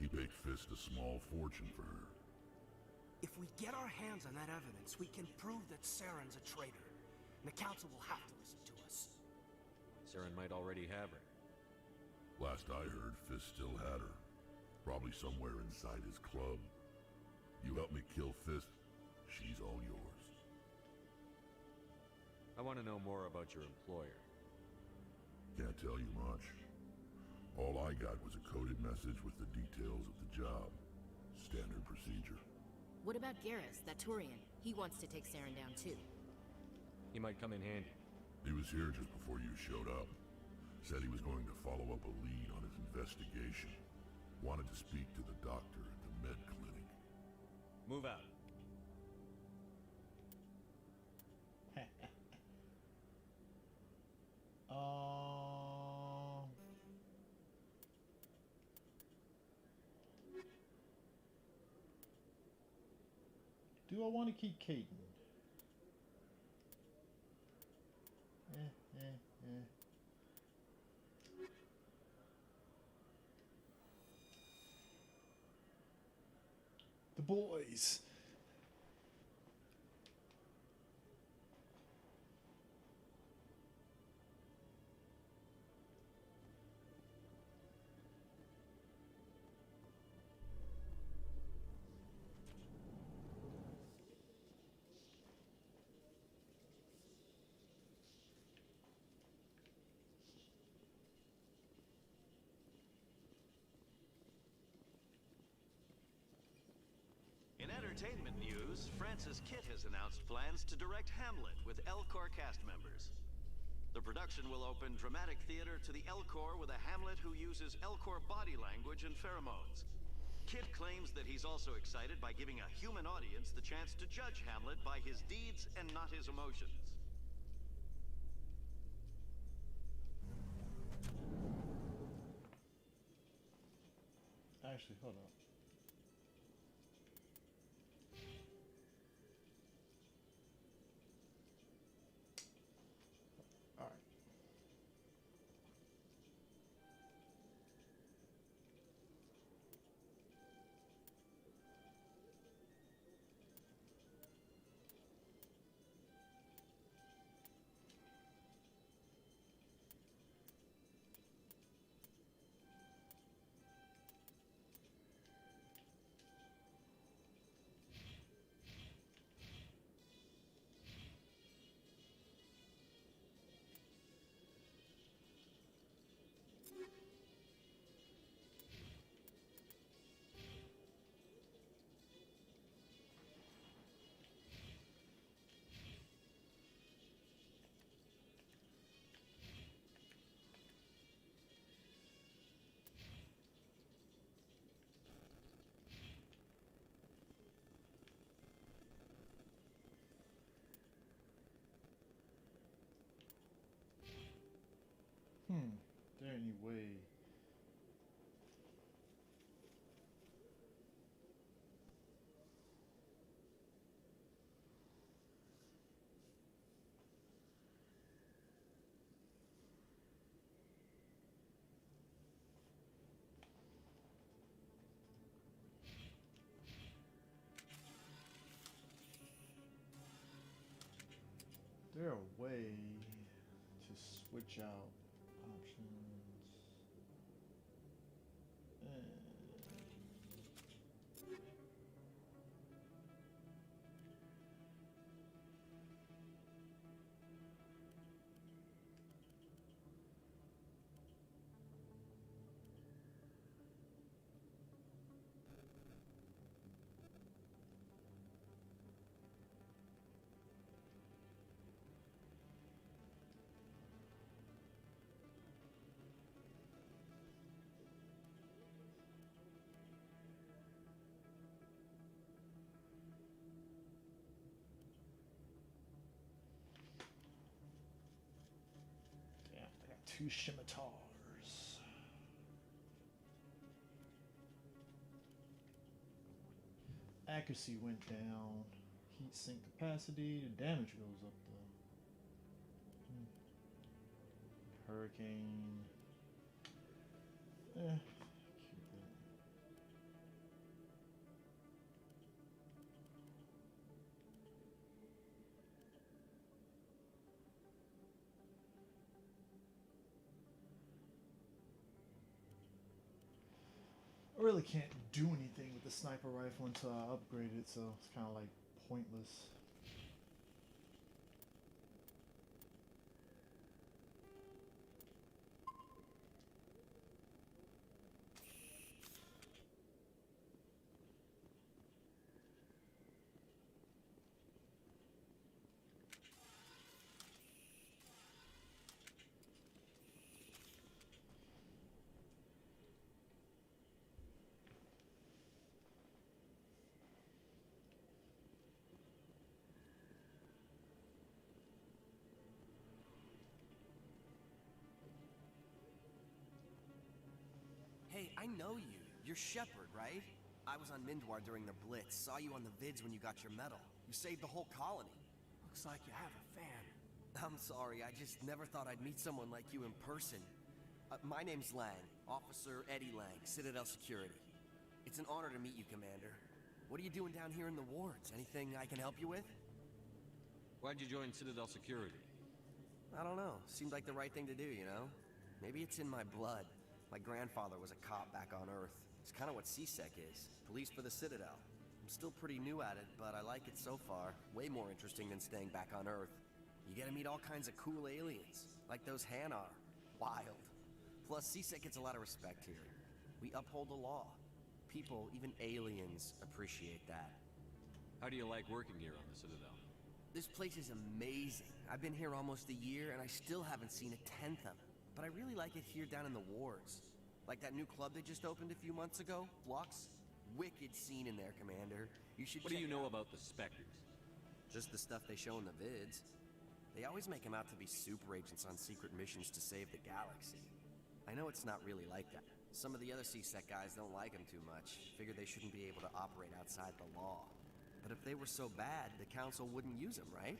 S23: He paid Fist a small fortune for her.
S7: If we get our hands on that evidence, we can prove that Saren's a traitor. And the Council will have to listen to us.
S6: Saren might already have her.
S23: Last I heard, Fist still had her. Probably somewhere inside his club. You help me kill Fist, she's all yours.
S6: I want to know more about your employer.
S23: Can't tell you much. All I got was a coded message with the details of the job. Standard procedure.
S2: What about Garrus, that Turian? He wants to take Saren down too.
S6: He might come in handy.
S23: He was here just before you showed up. Said he was going to follow up a lead on his investigation. Wanted to speak to the doctor at the med clinic.
S6: Move out.
S1: Do I want to keep Caden? The boys.
S17: In entertainment news, Francis Kitt has announced plans to direct Hamlet with Elcor cast members. The production will open dramatic theater to the Elcor with a Hamlet who uses Elcor body language and pheromones. Kitt claims that he's also excited by giving a human audience the chance to judge Hamlet by his deeds and not his emotions.
S1: Actually, hold on. There any way? There a way to switch out options? Two scimitars. Accuracy went down. Heat sink capacity. The damage goes up though. Hurricane. Keep that. I really can't do anything with the sniper rifle until I upgrade it, so it's kind of like pointless.
S11: Hey, I know you. You're Shepard, right? I was on Mindwar during the Blitz. Saw you on the vids when you got your medal. You saved the whole colony.
S7: Looks like you have a fan.
S11: I'm sorry, I just never thought I'd meet someone like you in person. My name's Lang. Officer Eddie Lang, Citadel Security. It's an honor to meet you, Commander. What are you doing down here in the wards? Anything I can help you with?
S6: Why'd you join Citadel Security?
S11: I don't know. Seemed like the right thing to do, you know? Maybe it's in my blood. My grandfather was a cop back on Earth. It's kind of what C-Sec is. Police for the Citadel. I'm still pretty new at it, but I like it so far. Way more interesting than staying back on Earth. You get to meet all kinds of cool aliens, like those Hanar. Wild. Plus, C-Sec gets a lot of respect here. We uphold the law. People, even aliens, appreciate that.
S6: How do you like working here on the Citadel?
S11: This place is amazing. I've been here almost a year, and I still haven't seen a tenth of it. But I really like it here down in the wards. Like that new club they just opened a few months ago, Flux. Wicked scene in there, Commander. You should
S6: What do you know
S11: out.
S6: about the Spectres?
S11: Just the stuff they show in the vids. They always make them out to be super agents on secret missions to save the galaxy. I know it's not really like that. Some of the other C-Sec guys don't like them too much. Figure they shouldn't be able to operate outside the law. But if they were so bad, the Council wouldn't use them, right?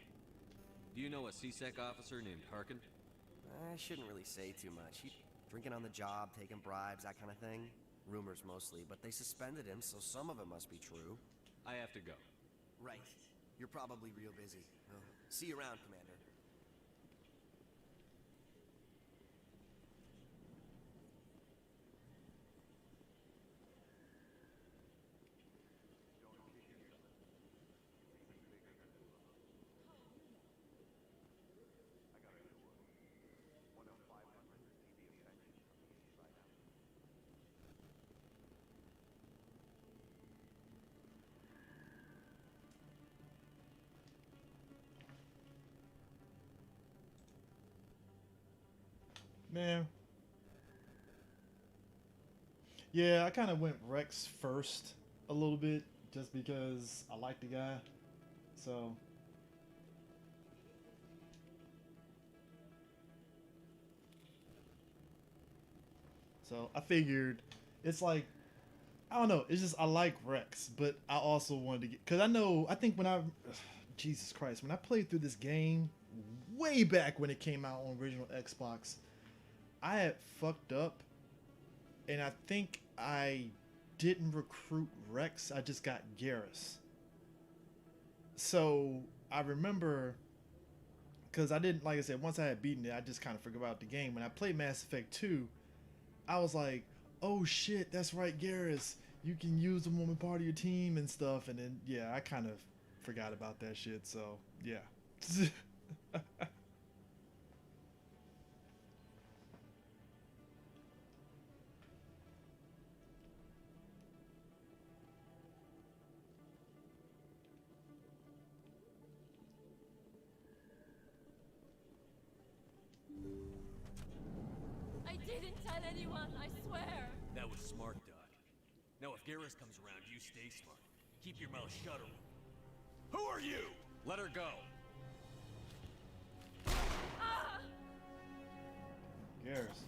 S6: Do you know a C-Sec officer named Harkin?
S11: I shouldn't really say too much. He drinking on the job, taking bribes, that kind of thing. Rumors mostly, but they suspended him, so some of it must be true.
S6: I have to go.
S11: Right. You're probably real busy. Well, see you around, Commander.
S1: Man. Yeah, I kind of went Rex first a little bit just because I like the guy. So. So I figured it's like, I don't know, it's just I like Rex, but I also wanted to get, because I think when Jesus Christ, when I played through this game way back when it came out on original Xbox, I had fucked up, and I think I didn't recruit Rex. I just got Garrus. So I remember, because I didn't, like I said, once I had beaten it, I just kind of forgot about the game. When I played Mass Effect 2, I was like, oh shit, that's right, Garrus. You can use them on part of your team and stuff. And then, yeah, I kind of forgot about that shit. So, yeah.
S18: I didn't tell anyone, I swear.
S15: That was smart, Doc. Now if Garrus comes around, you stay smart. Keep your mouth shut or...
S6: Who are you? Let her go.
S18: Ah!
S1: Garrus.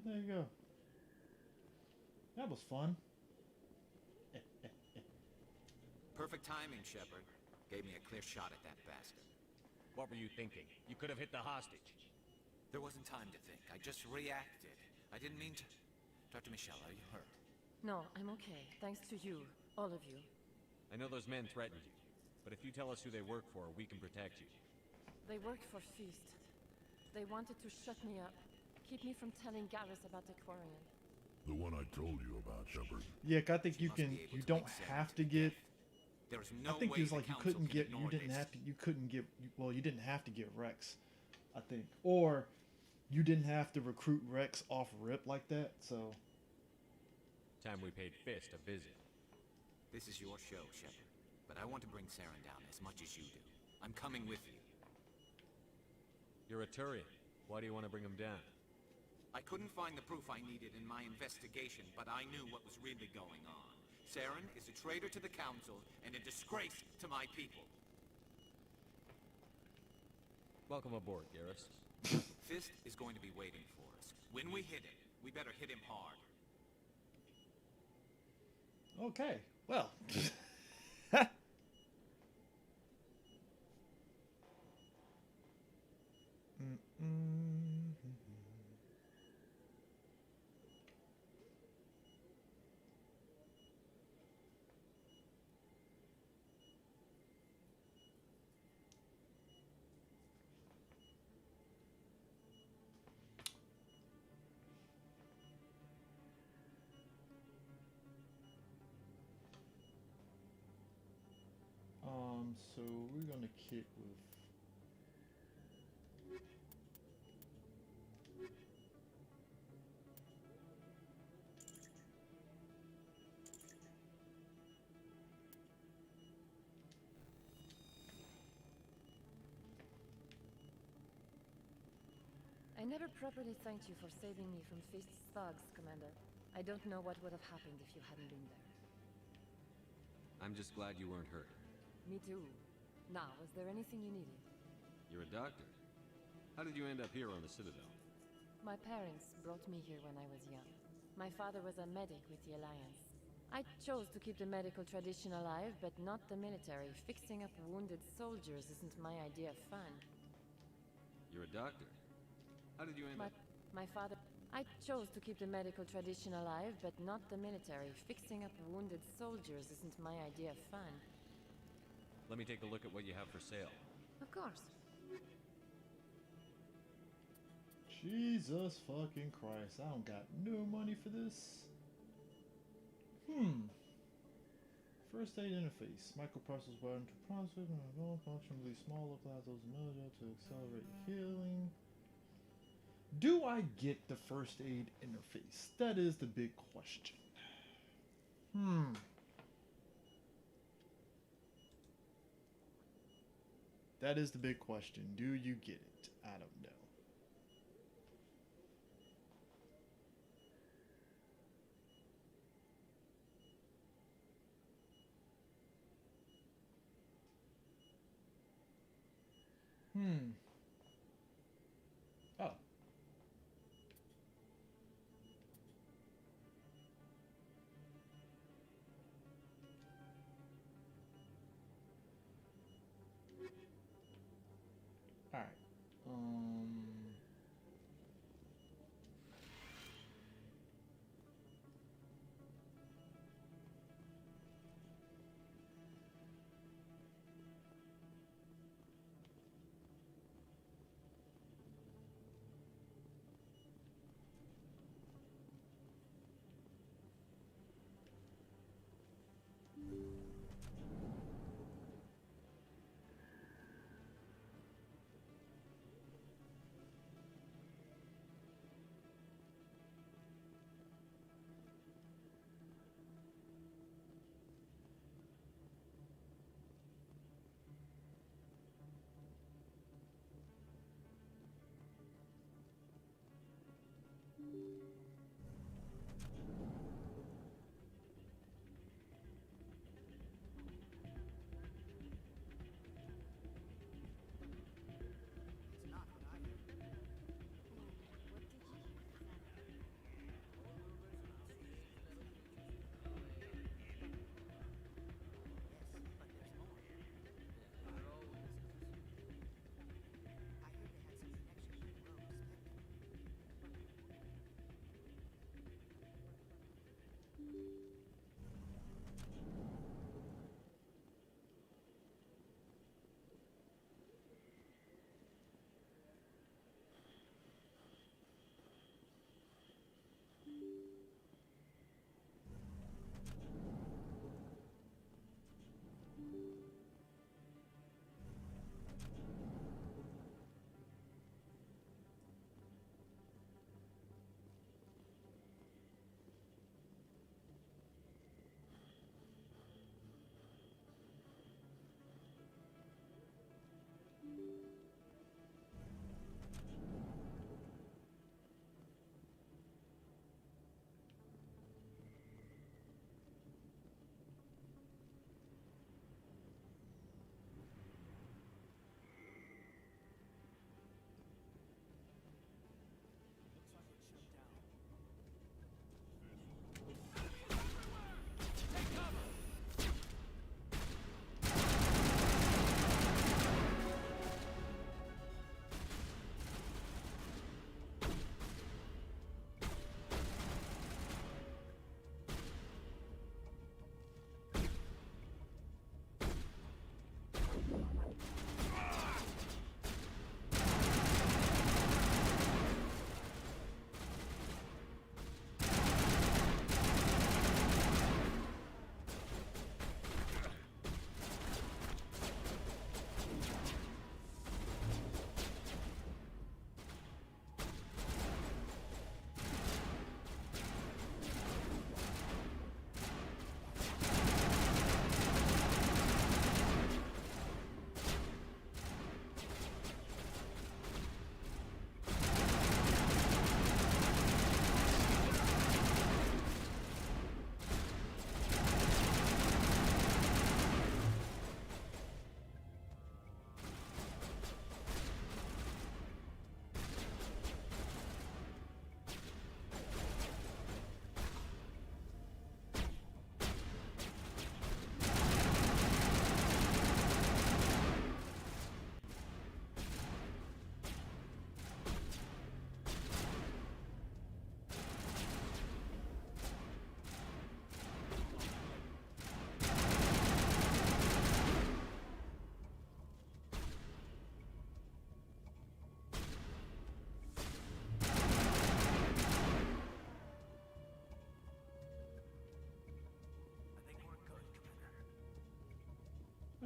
S1: There you go. That was fun.
S5: Perfect timing, Shepard. Gave me a clear shot at that bastard.
S15: What were you thinking? You could have hit the hostage.
S5: There wasn't time to think. I just reacted. I didn't mean to... Dr. Michelle, are you hurt?
S18: No, I'm okay. Thanks to you. All of you.
S6: I know those men threatened you, but if you tell us who they work for, we can protect you.
S18: They worked for Feast. They wanted to shut me up. Keep me from telling Garrus about Aquarian.
S23: The one I told you about, Shepard.
S1: Yeah, I think you can. You don't have to get.
S5: There is no
S1: I think
S5: way
S1: it was
S5: the
S1: like you
S5: Council
S1: couldn't
S5: can
S1: get.
S5: ignore
S1: You didn't
S5: this.
S1: have to. You couldn't get. Well, you didn't have to get Rex. I think, or you didn't have to recruit Rex off rip like that. So.
S6: Time we paid Fist a visit.
S5: This is your show, Shepard. But I want to bring Saren down as much as you do. I'm coming with you.
S6: You're a Turian. Why do you want to bring him down?
S5: I couldn't find the proof I needed in my investigation, but I knew what was really going on. Saren is a traitor to the Council and a disgrace to my people.
S6: Welcome aboard, Garrus.
S5: Fist is going to be waiting for us. When we hit it, we better hit him hard.
S1: Okay. Well. So we're gonna kick with.
S18: I never properly thanked you for saving me from Feast's thugs, Commander. I don't know what would have happened if you hadn't been there.
S6: I'm just glad you weren't hurt.
S18: Me too. Now, was there anything you needed?
S6: You're a doctor. How did you end up here on the Citadel?
S18: My parents brought me here when I was young. My father was a medic with the Alliance. I chose to keep the medical tradition alive, but not the military. Fixing up wounded soldiers isn't my idea of fun.
S6: You're a doctor. How did you end up...
S18: My father... I chose to keep the medical tradition alive, but not the military. Fixing up wounded soldiers isn't my idea of fun.
S6: Let me take a look at what you have for sale.
S18: Of course.
S1: Jesus fucking Christ. I don't got no money for this. First aid interface. Microprocessors button to process and functionally smaller plasmas mojo to accelerate healing. Do I get the first aid interface? That is the big question. That is the big question. Do you get it? I don't know. Oh. All right.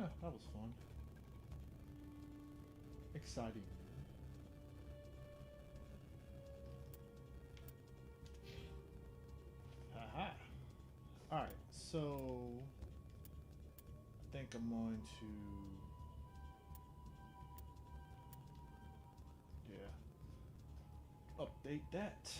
S1: Yeah, that was fun. Exciting. Haha. Alright, so I think I'm going to update that.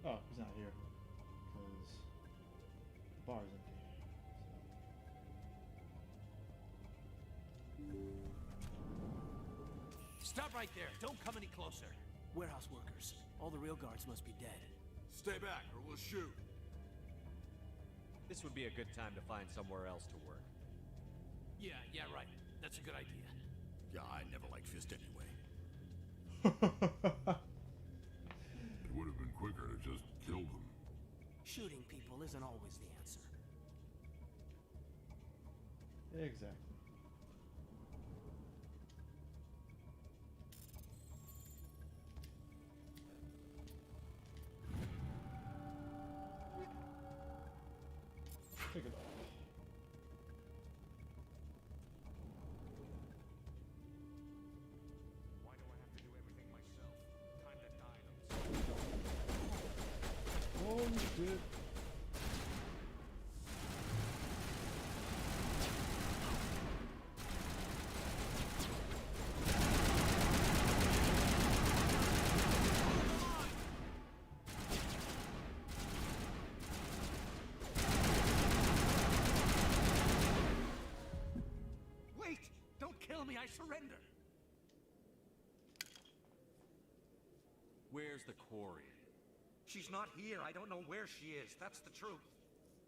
S1: Oh, he's not here because the bar's empty.
S7: Stop right there. Don't come any closer. Warehouse workers. All the real guards must be dead.
S15: Stay back, or we'll shoot.
S6: This would be a good time to find somewhere else to work.
S7: Yeah, right. That's a good idea.
S15: Yeah, I never liked Fist anyway.
S23: It would have been quicker to just kill them.
S7: Shooting people isn't always the answer.
S1: Exactly. Pick it up.
S15: Why do I have to do everything myself? Time to die,
S1: Holy shit.
S7: Wait! Don't kill me, I surrender!
S6: Where's the Quarian?
S17: She's not here. I don't know where she is. That's the truth.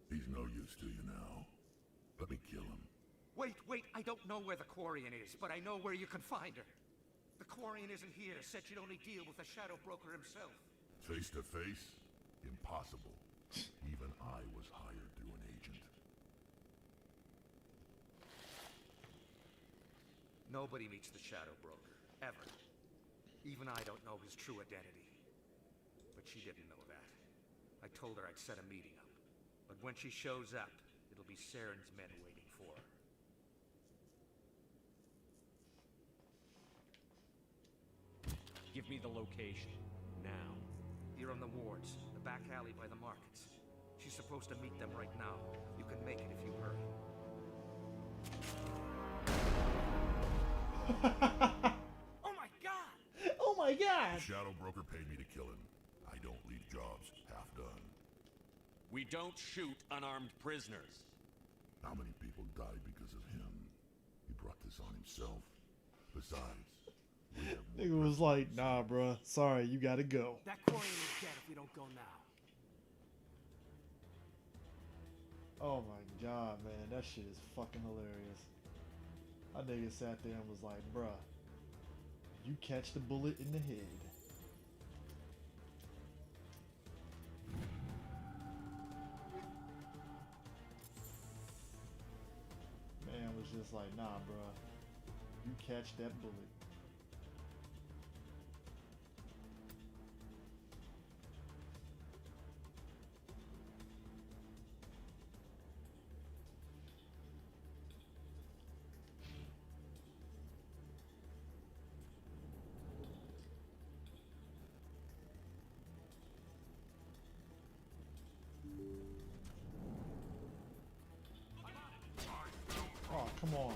S23: He's no use to you now. Let me kill him.
S17: Wait. I don't know where the Quarian is, but I know where you can find her. The Quarian isn't here. Said she'd only deal with the Shadow Broker himself.
S23: Face to face? Impossible. Even I was hired through an agent.
S17: Nobody meets the Shadow Broker. Ever. Even I don't know his true identity. But she didn't know that. I told her I'd set a meeting up. But when she shows up, it'll be Saren's men waiting for her.
S6: Give me the location. Now.
S17: You're on the wards, the back alley by the markets. She's supposed to meet them right now. You can make it if you hurry.
S7: Oh my god!
S1: Oh my god!
S23: The Shadow Broker paid me to kill him. I don't leave jobs half done.
S6: We don't shoot unarmed prisoners.
S23: How many people died because of him? He brought this on himself. Besides, we have more
S1: Nigga was like, nah, bruh. Sorry, you gotta go.
S7: That Quarian is dead if we don't go now.
S1: Oh my god, man. That shit is fucking hilarious. That nigga sat there and was like, bruh, you catch the bullet in the head. Man was just like, nah, bruh, you catch that bullet. Oh, come on.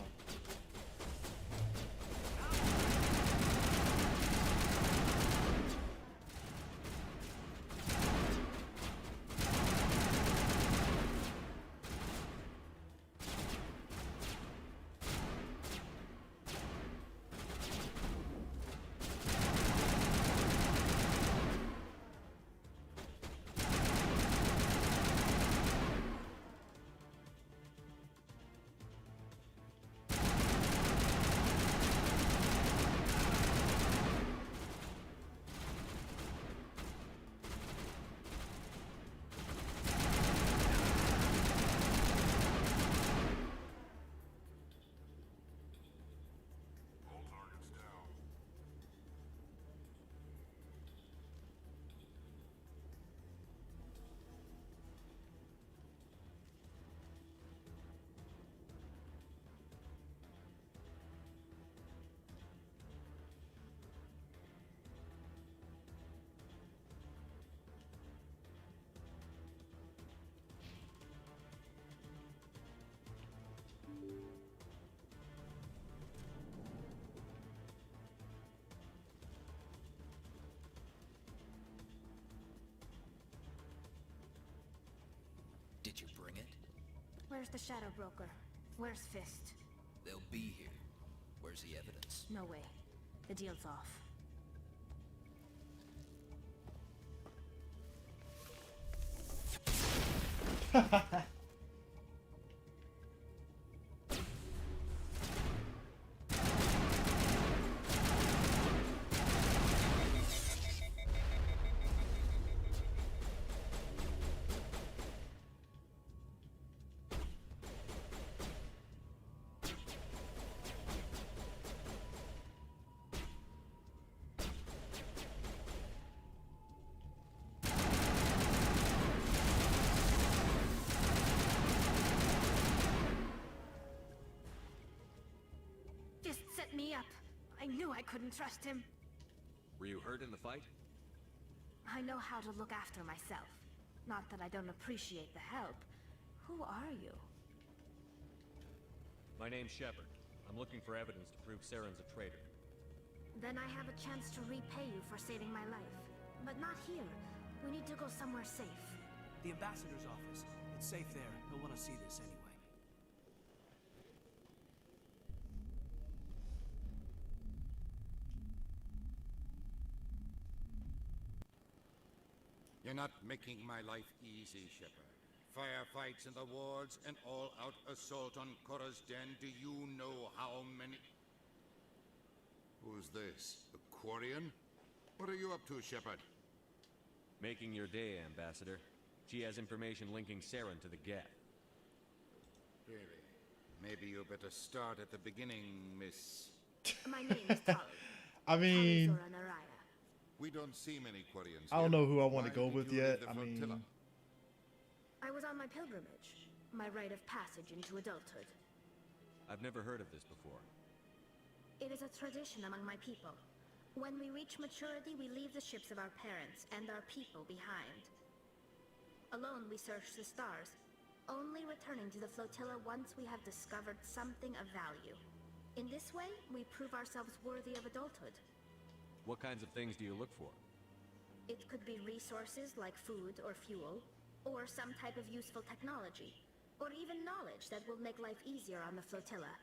S4: Did you bring it?
S10: Where's the Shadow Broker? Where's Fist?
S4: They'll be here. Where's the evidence?
S10: No way. The deal's off. Set me up. I knew I couldn't trust him.
S6: Were you hurt in the fight?
S10: I know how to look after myself. Not that I don't appreciate the help. Who are you?
S6: My name's Shepard. I'm looking for evidence to prove Saren's a traitor.
S10: Then I have a chance to repay you for saving my life. But not here. We need to go somewhere safe.
S7: The ambassador's office. It's safe there. He'll want to see this anyway.
S20: You're not making my life easy, Shepard. Firefights in the wards, an all-out assault on Korra's Den. Do you know how many... Who's this? The Quarian? What are you up to, Shepard?
S6: Making your day, Ambassador. She has information linking Saren to the Geth.
S20: Really? Maybe you better start at the beginning, Miss...
S10: My name is Tali.
S1: I mean...
S10: Tali Zora Naraya.
S20: We don't see many Quarians
S1: I don't
S20: here.
S1: know who I want to
S20: Why
S1: go
S20: did
S1: with
S20: you
S1: yet.
S20: leave the
S1: I mean...
S20: flotilla?
S10: I was on my pilgrimage. My rite of passage into adulthood.
S6: I've never heard of this before.
S10: It is a tradition among my people. When we reach maturity, we leave the ships of our parents and our people behind. Alone, we search the stars, only returning to the flotilla once we have discovered something of value. In this way, we prove ourselves worthy of adulthood.
S6: What kinds of things do you look for?
S10: It could be resources like food or fuel, or some type of useful technology, or even knowledge that will make life easier on the flotilla.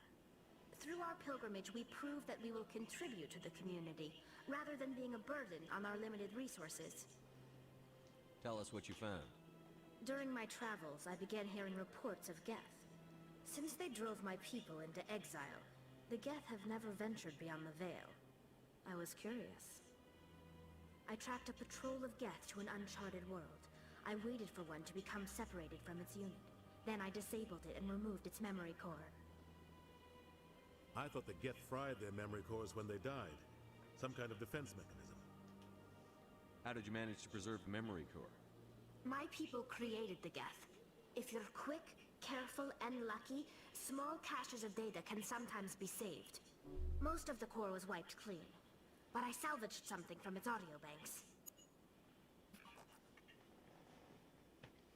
S10: Through our pilgrimage, we prove that we will contribute to the community, rather than being a burden on our limited resources.
S6: Tell us what you found.
S10: During my travels, I began hearing reports of Geth. Since they drove my people into exile, the Geth have never ventured beyond the Veil. I was curious. I tracked a patrol of Geth to an uncharted world. I waited for one to become separated from its unit. Then I disabled it and removed its memory core.
S22: I thought the Geth fried their memory cores when they died. Some kind of defense mechanism.
S6: How did you manage to preserve the memory core?
S10: My people created the Geth. If you're quick, careful, and lucky, small caches of data can sometimes be saved. Most of the core was wiped clean, but I salvaged something from its audio banks.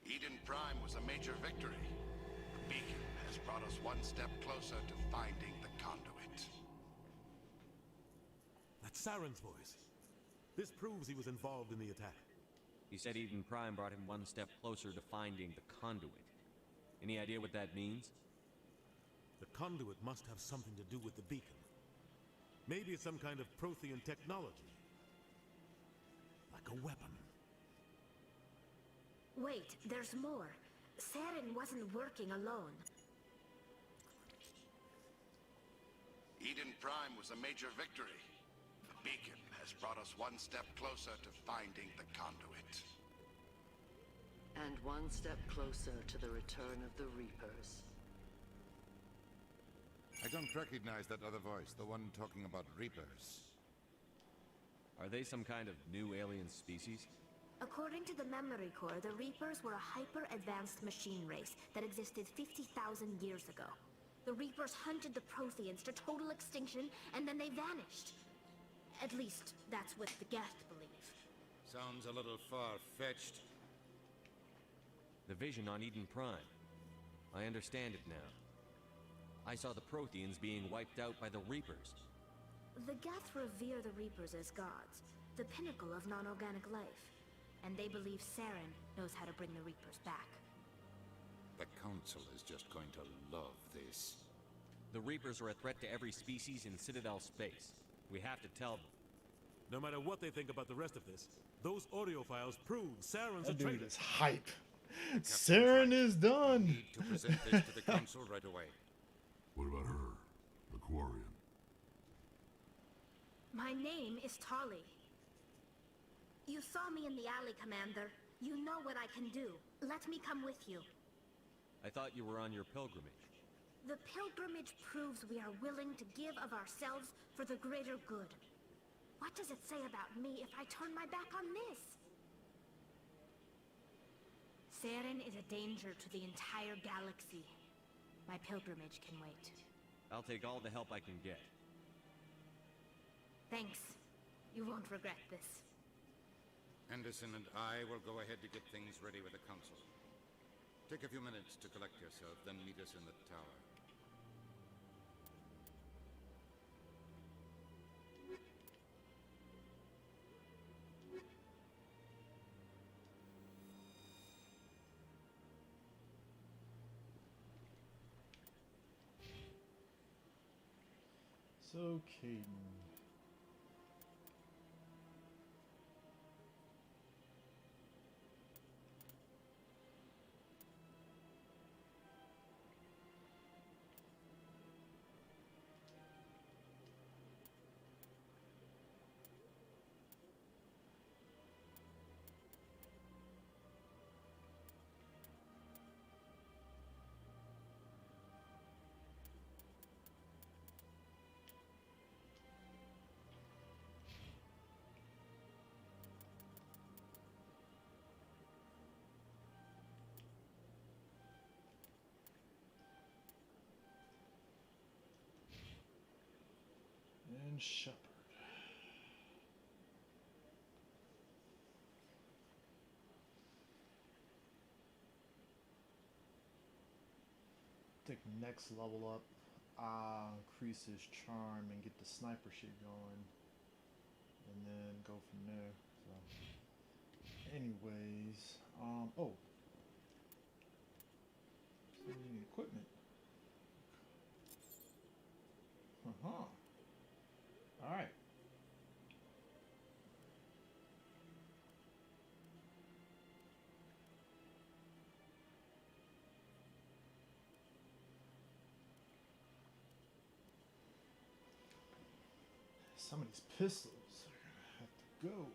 S12: Eden Prime was a major victory. The beacon has brought us one step closer to finding the conduit.
S22: That's Saren's voice. This proves he was involved in the attack.
S6: He said Eden Prime brought him one step closer to finding the conduit. Any idea what that means?
S22: The conduit must have something to do with the beacon. Maybe it's some kind of Prothean technology. Like a weapon.
S10: Wait, there's more. Saren wasn't working alone.
S12: Eden Prime was a major victory. The beacon has brought us one step closer to finding the conduit.
S24: And one step closer to the return of the Reapers.
S20: I don't recognize that other voice, the one talking about Reapers.
S6: Are they some kind of new alien species?
S10: According to the memory core, the Reapers were a hyper-advanced machine race that existed 50,000 years ago. The Reapers hunted the Protheans to total extinction, and then they vanished. At least, that's what the Geth believe.
S20: Sounds a little far-fetched.
S6: The vision on Eden Prime. I understand it now. I saw the Protheans being wiped out by the Reapers.
S10: The Geth revere the Reapers as gods, the pinnacle of non-organic life. And they believe Saren knows how to bring the Reapers back.
S20: The Council is just going to love this.
S6: The Reapers are a threat to every species in Citadel space. We have to tell them.
S22: No matter what they think about the rest of this, those audio files prove Saren's a
S1: That dude
S22: traitor.
S1: is hype. Saren is done.
S20: Need to present this to the Council right away.
S23: What about her? Aquarian.
S8: My name is Tali. You saw me in the alley, Commander. You know what I can do. Let me come with you.
S6: I thought you were on your pilgrimage.
S8: The pilgrimage proves we are willing to give of ourselves for the greater good. What does it say about me if I turn my back on this? Saren is a danger to the entire galaxy. My pilgrimage can wait.
S6: I'll take all the help I can get.
S8: Thanks. You won't regret this.
S20: Anderson and I will go ahead to get things ready with the Council. Take a few minutes to collect yourself, then meet us in the tower.
S1: So, Caden. And Shepard. Take next level up, increase his charm and get the sniper shit going, and then go from there. So, anyways, oh, so we need equipment. All right. Some of these pistols are gonna have to go.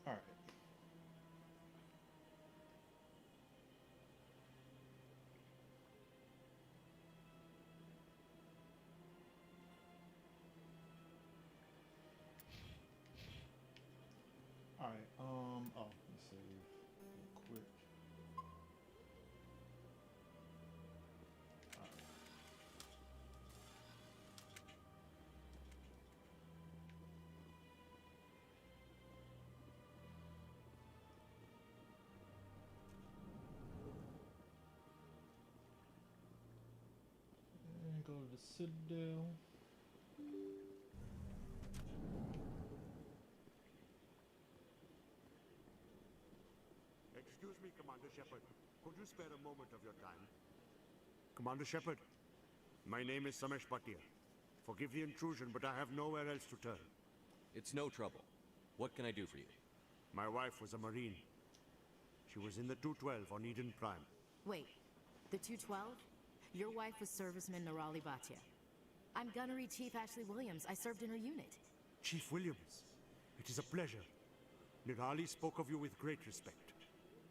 S1: All right. All right. Oh, let me save real quick. All right. And go to the Citadel.
S9: Excuse me, Commander Shepard. Could you spare a moment of your time? Commander Shepard, my name is Samesh Bhatia. Forgive the intrusion, but I have nowhere else to turn.
S6: It's no trouble. What can I do for you?
S9: My wife was a Marine. She was in the 212 on Eden Prime.
S2: Wait, the 212? Your wife was serviceman Nirali Bhatia. I'm Gunnery Chief Ashley Williams. I served in her unit.
S9: Chief Williams, it is a pleasure. Nirali spoke of you with great respect.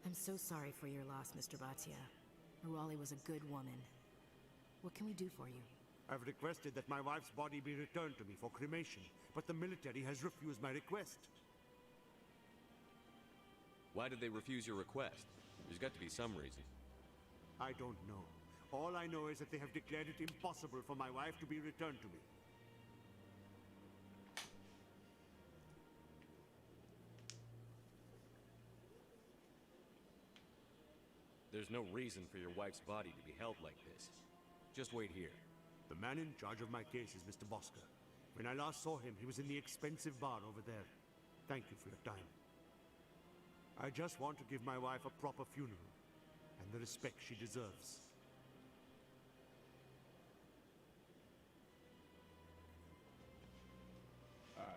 S2: I'm so sorry for your loss, Mr. Bhatia. Nirali was a good woman. What can we do for you?
S9: I've requested that my wife's body be returned to me for cremation, but the military has refused my request.
S6: Why did they refuse your request? There's got to be some reason.
S9: I don't know. All I know is that they have declared it impossible for my wife to be returned to me.
S6: There's no reason for your wife's body to be held like this. Just wait here.
S9: The man in charge of my case is Mr. Bosker. When I last saw him, he was in the expensive bar over there. Thank you for your time. I just want to give my wife a proper funeral, and the respect she deserves.
S1: Alright.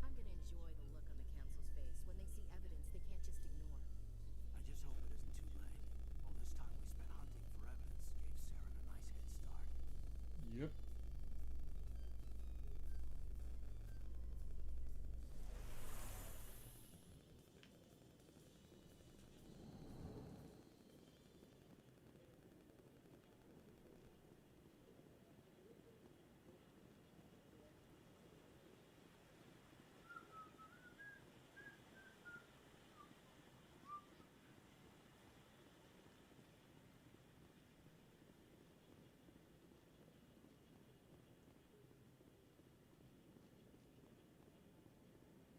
S2: I'm gonna enjoy the look on the council's face when they see evidence they can't just ignore.
S7: I just hope it isn't too late. All this time we spent hunting for evidence gave Saren a nice head start.
S1: Yep.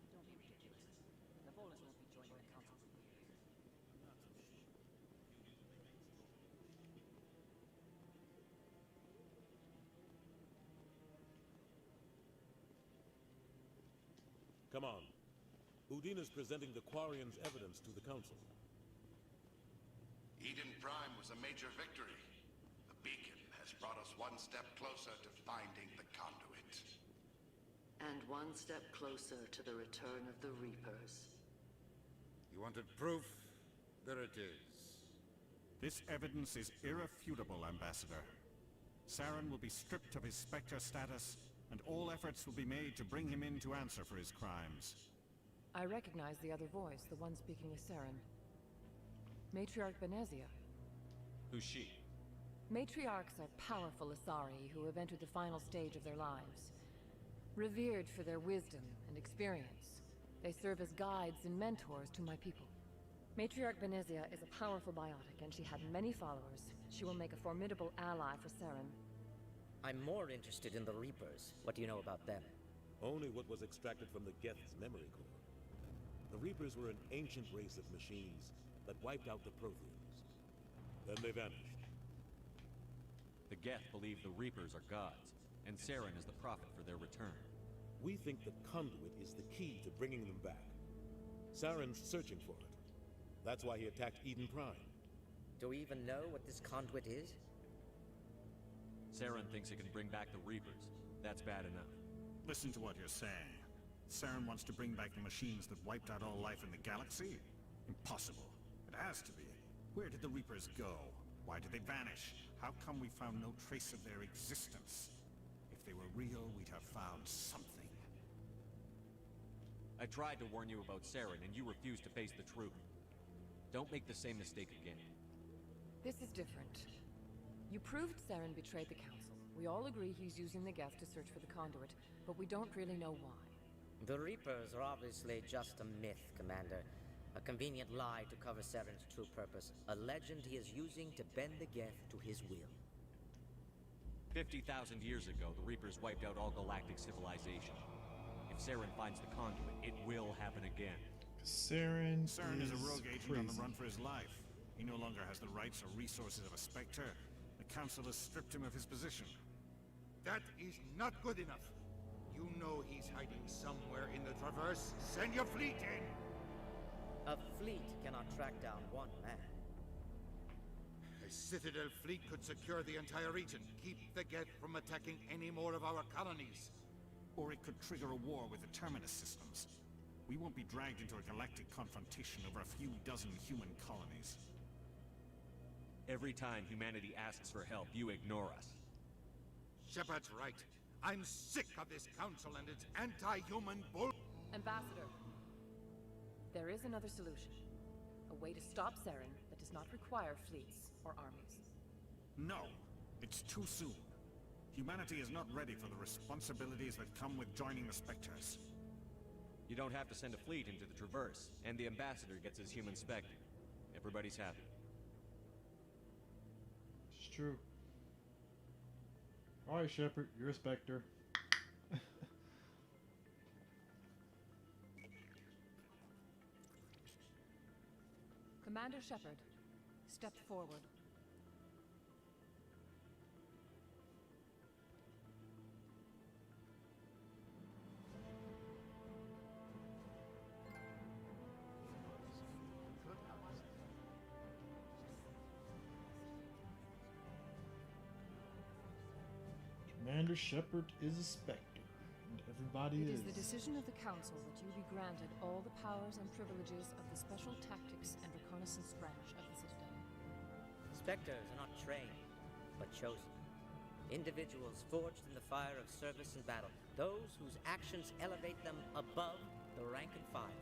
S14: Don't be ridiculous. The Volus won't be joining the council for years.
S22: Come on. Udina's presenting the Quarians' evidence to the Council.
S3: Eden Prime was a major victory. The beacon has brought us one step closer to finding the conduit.
S24: And one step closer to the return of the Reapers.
S20: You wanted proof? There it is.
S16: This evidence is irrefutable, Ambassador. Saren will be stripped of his Spectre status, and all efforts will be made to bring him in to answer for his crimes.
S18: I recognize the other voice, the one speaking with Saren. Matriarch Benezia.
S6: Who's she?
S18: Matriarchs are powerful Asari who have entered the final stage of their lives. Revered for their wisdom and experience, they serve as guides and mentors to my people. Matriarch Benezia is a powerful biotic, and she had many followers. She will make a formidable ally for Saren.
S19: I'm more interested in the Reapers. What do you know about them?
S22: Only what was extracted from the Geth's memory core. The Reapers were an ancient race of machines that wiped out the Protheans. Then they vanished.
S6: The Geth believe the Reapers are gods, and Saren is the prophet for their return.
S22: We think the conduit is the key to bringing them back. Saren's searching for it. That's why he attacked Eden Prime.
S19: Do we even know what this conduit is?
S6: Saren thinks it can bring back the Reapers. That's bad enough.
S16: Listen to what you're saying. Saren wants to bring back the machines that wiped out all life in the galaxy? Impossible. It has to be. Where did the Reapers go? Why did they vanish? How come we found no trace of their existence? If they were real, we'd have found something.
S6: I tried to warn you about Saren, and you refused to face the truth. Don't make the same mistake again.
S18: This is different. You proved Saren betrayed the Council. We all agree he's using the Geth to search for the conduit, but we don't really know why.
S19: The Reapers are obviously just a myth, Commander. A convenient lie to cover Saren's true purpose. A legend he is using to bend the Geth to his will.
S6: 50,000 years ago, the Reapers wiped out all galactic civilization. If Saren finds the conduit, it will happen again.
S1: Saren
S16: is a rogue agent on the run for his life. He no longer has the rights or resources of a Spectre. The Council has stripped him of his position.
S20: That is not good enough. You know he's hiding somewhere in the Traverse. Send your fleet in!
S19: A fleet cannot track down one man.
S20: A Citadel fleet could secure the entire region, keep the Geth from attacking any more of our colonies.
S16: Or it could trigger a war with the Terminus systems. We won't be dragged into a galactic confrontation over a few dozen human colonies.
S6: Every time humanity asks for help, you ignore us.
S20: Shepard's right. I'm sick of this council and its anti-human bull.
S5: Ambassador, there is another solution. A way to stop Saren that does not require fleets or armies.
S16: No, it's too soon. Humanity is not ready for the responsibilities that come with joining the Spectres.
S6: You don't have to send a fleet into the Traverse, and the Ambassador gets his human Spectre. Everybody's happy.
S1: It's true. Alright, Shepard, you're a Spectre.
S5: Commander Shepard, step forward.
S1: Commander Shepard is a Spectre, and everybody
S5: It
S1: is.
S5: is the decision of the Council that you be granted all the powers and privileges of the Special Tactics and Reconnaissance branch of the Citadel.
S19: Spectres are not trained, but chosen. Individuals forged in the fire of service and battle. Those whose actions elevate them above the rank and file.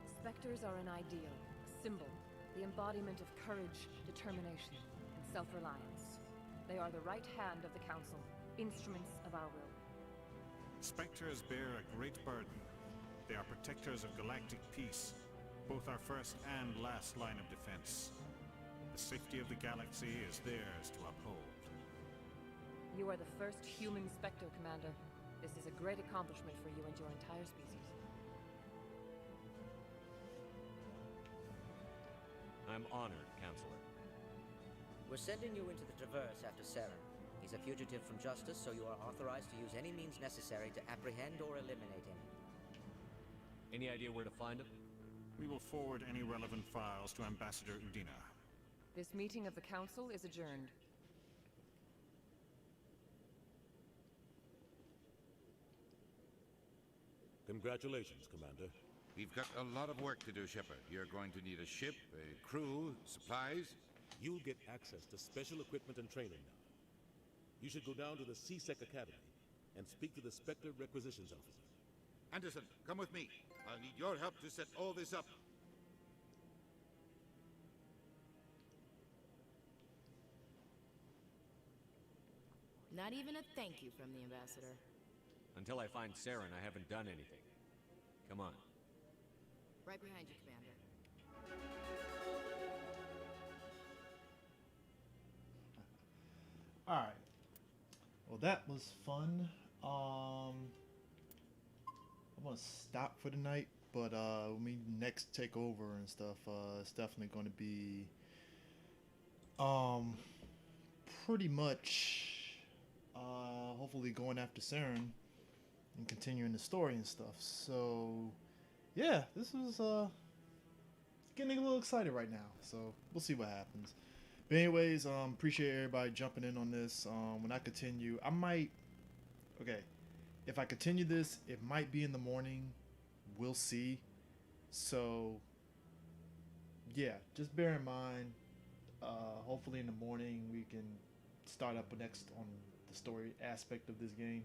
S5: Spectres are an ideal, a symbol, the embodiment of courage, determination, and self-reliance. They are the right hand of the Council, instruments of our will.
S16: Spectres bear a great burden. They are protectors of galactic peace, both our first and last line of defense. The safety of the galaxy is theirs to uphold.
S5: You are the first human Spectre, Commander. This is a great accomplishment for you and your entire species.
S6: I'm honored, Counselor.
S19: We're sending you into the Traverse after Saren. He's a fugitive from justice, so you are authorized to use any means necessary to apprehend or eliminate him.
S6: Any idea where to find him?
S16: We will forward any relevant files to Ambassador Udina.
S5: This meeting of the Council is adjourned.
S22: Congratulations, Commander.
S20: We've got a lot of work to do, Shepard. You're going to need a ship, a crew, supplies.
S22: You'll get access to special equipment and training now. You should go down to the C-Sec Academy and speak to the Spectre Requisitions Officer.
S20: Anderson, come with me. I'll need your help to set all this up.
S2: Not even a thank you from the Ambassador.
S6: Until I find Saren, I haven't done anything. Come on.
S2: Right behind you, Commander.
S1: Alright. Well, that was fun. I'm gonna stop for the night, but when we next take over and stuff, it's definitely gonna be pretty much hopefully going after Saren and continuing the story and stuff. So yeah, this was getting a little excited right now, so we'll see what happens. But anyways, appreciate everybody jumping in on this. When I continue, I might, if I continue this, it might be in the morning. We'll see. So yeah, just bear in mind, hopefully in the morning we can start up next on the story aspect of this game.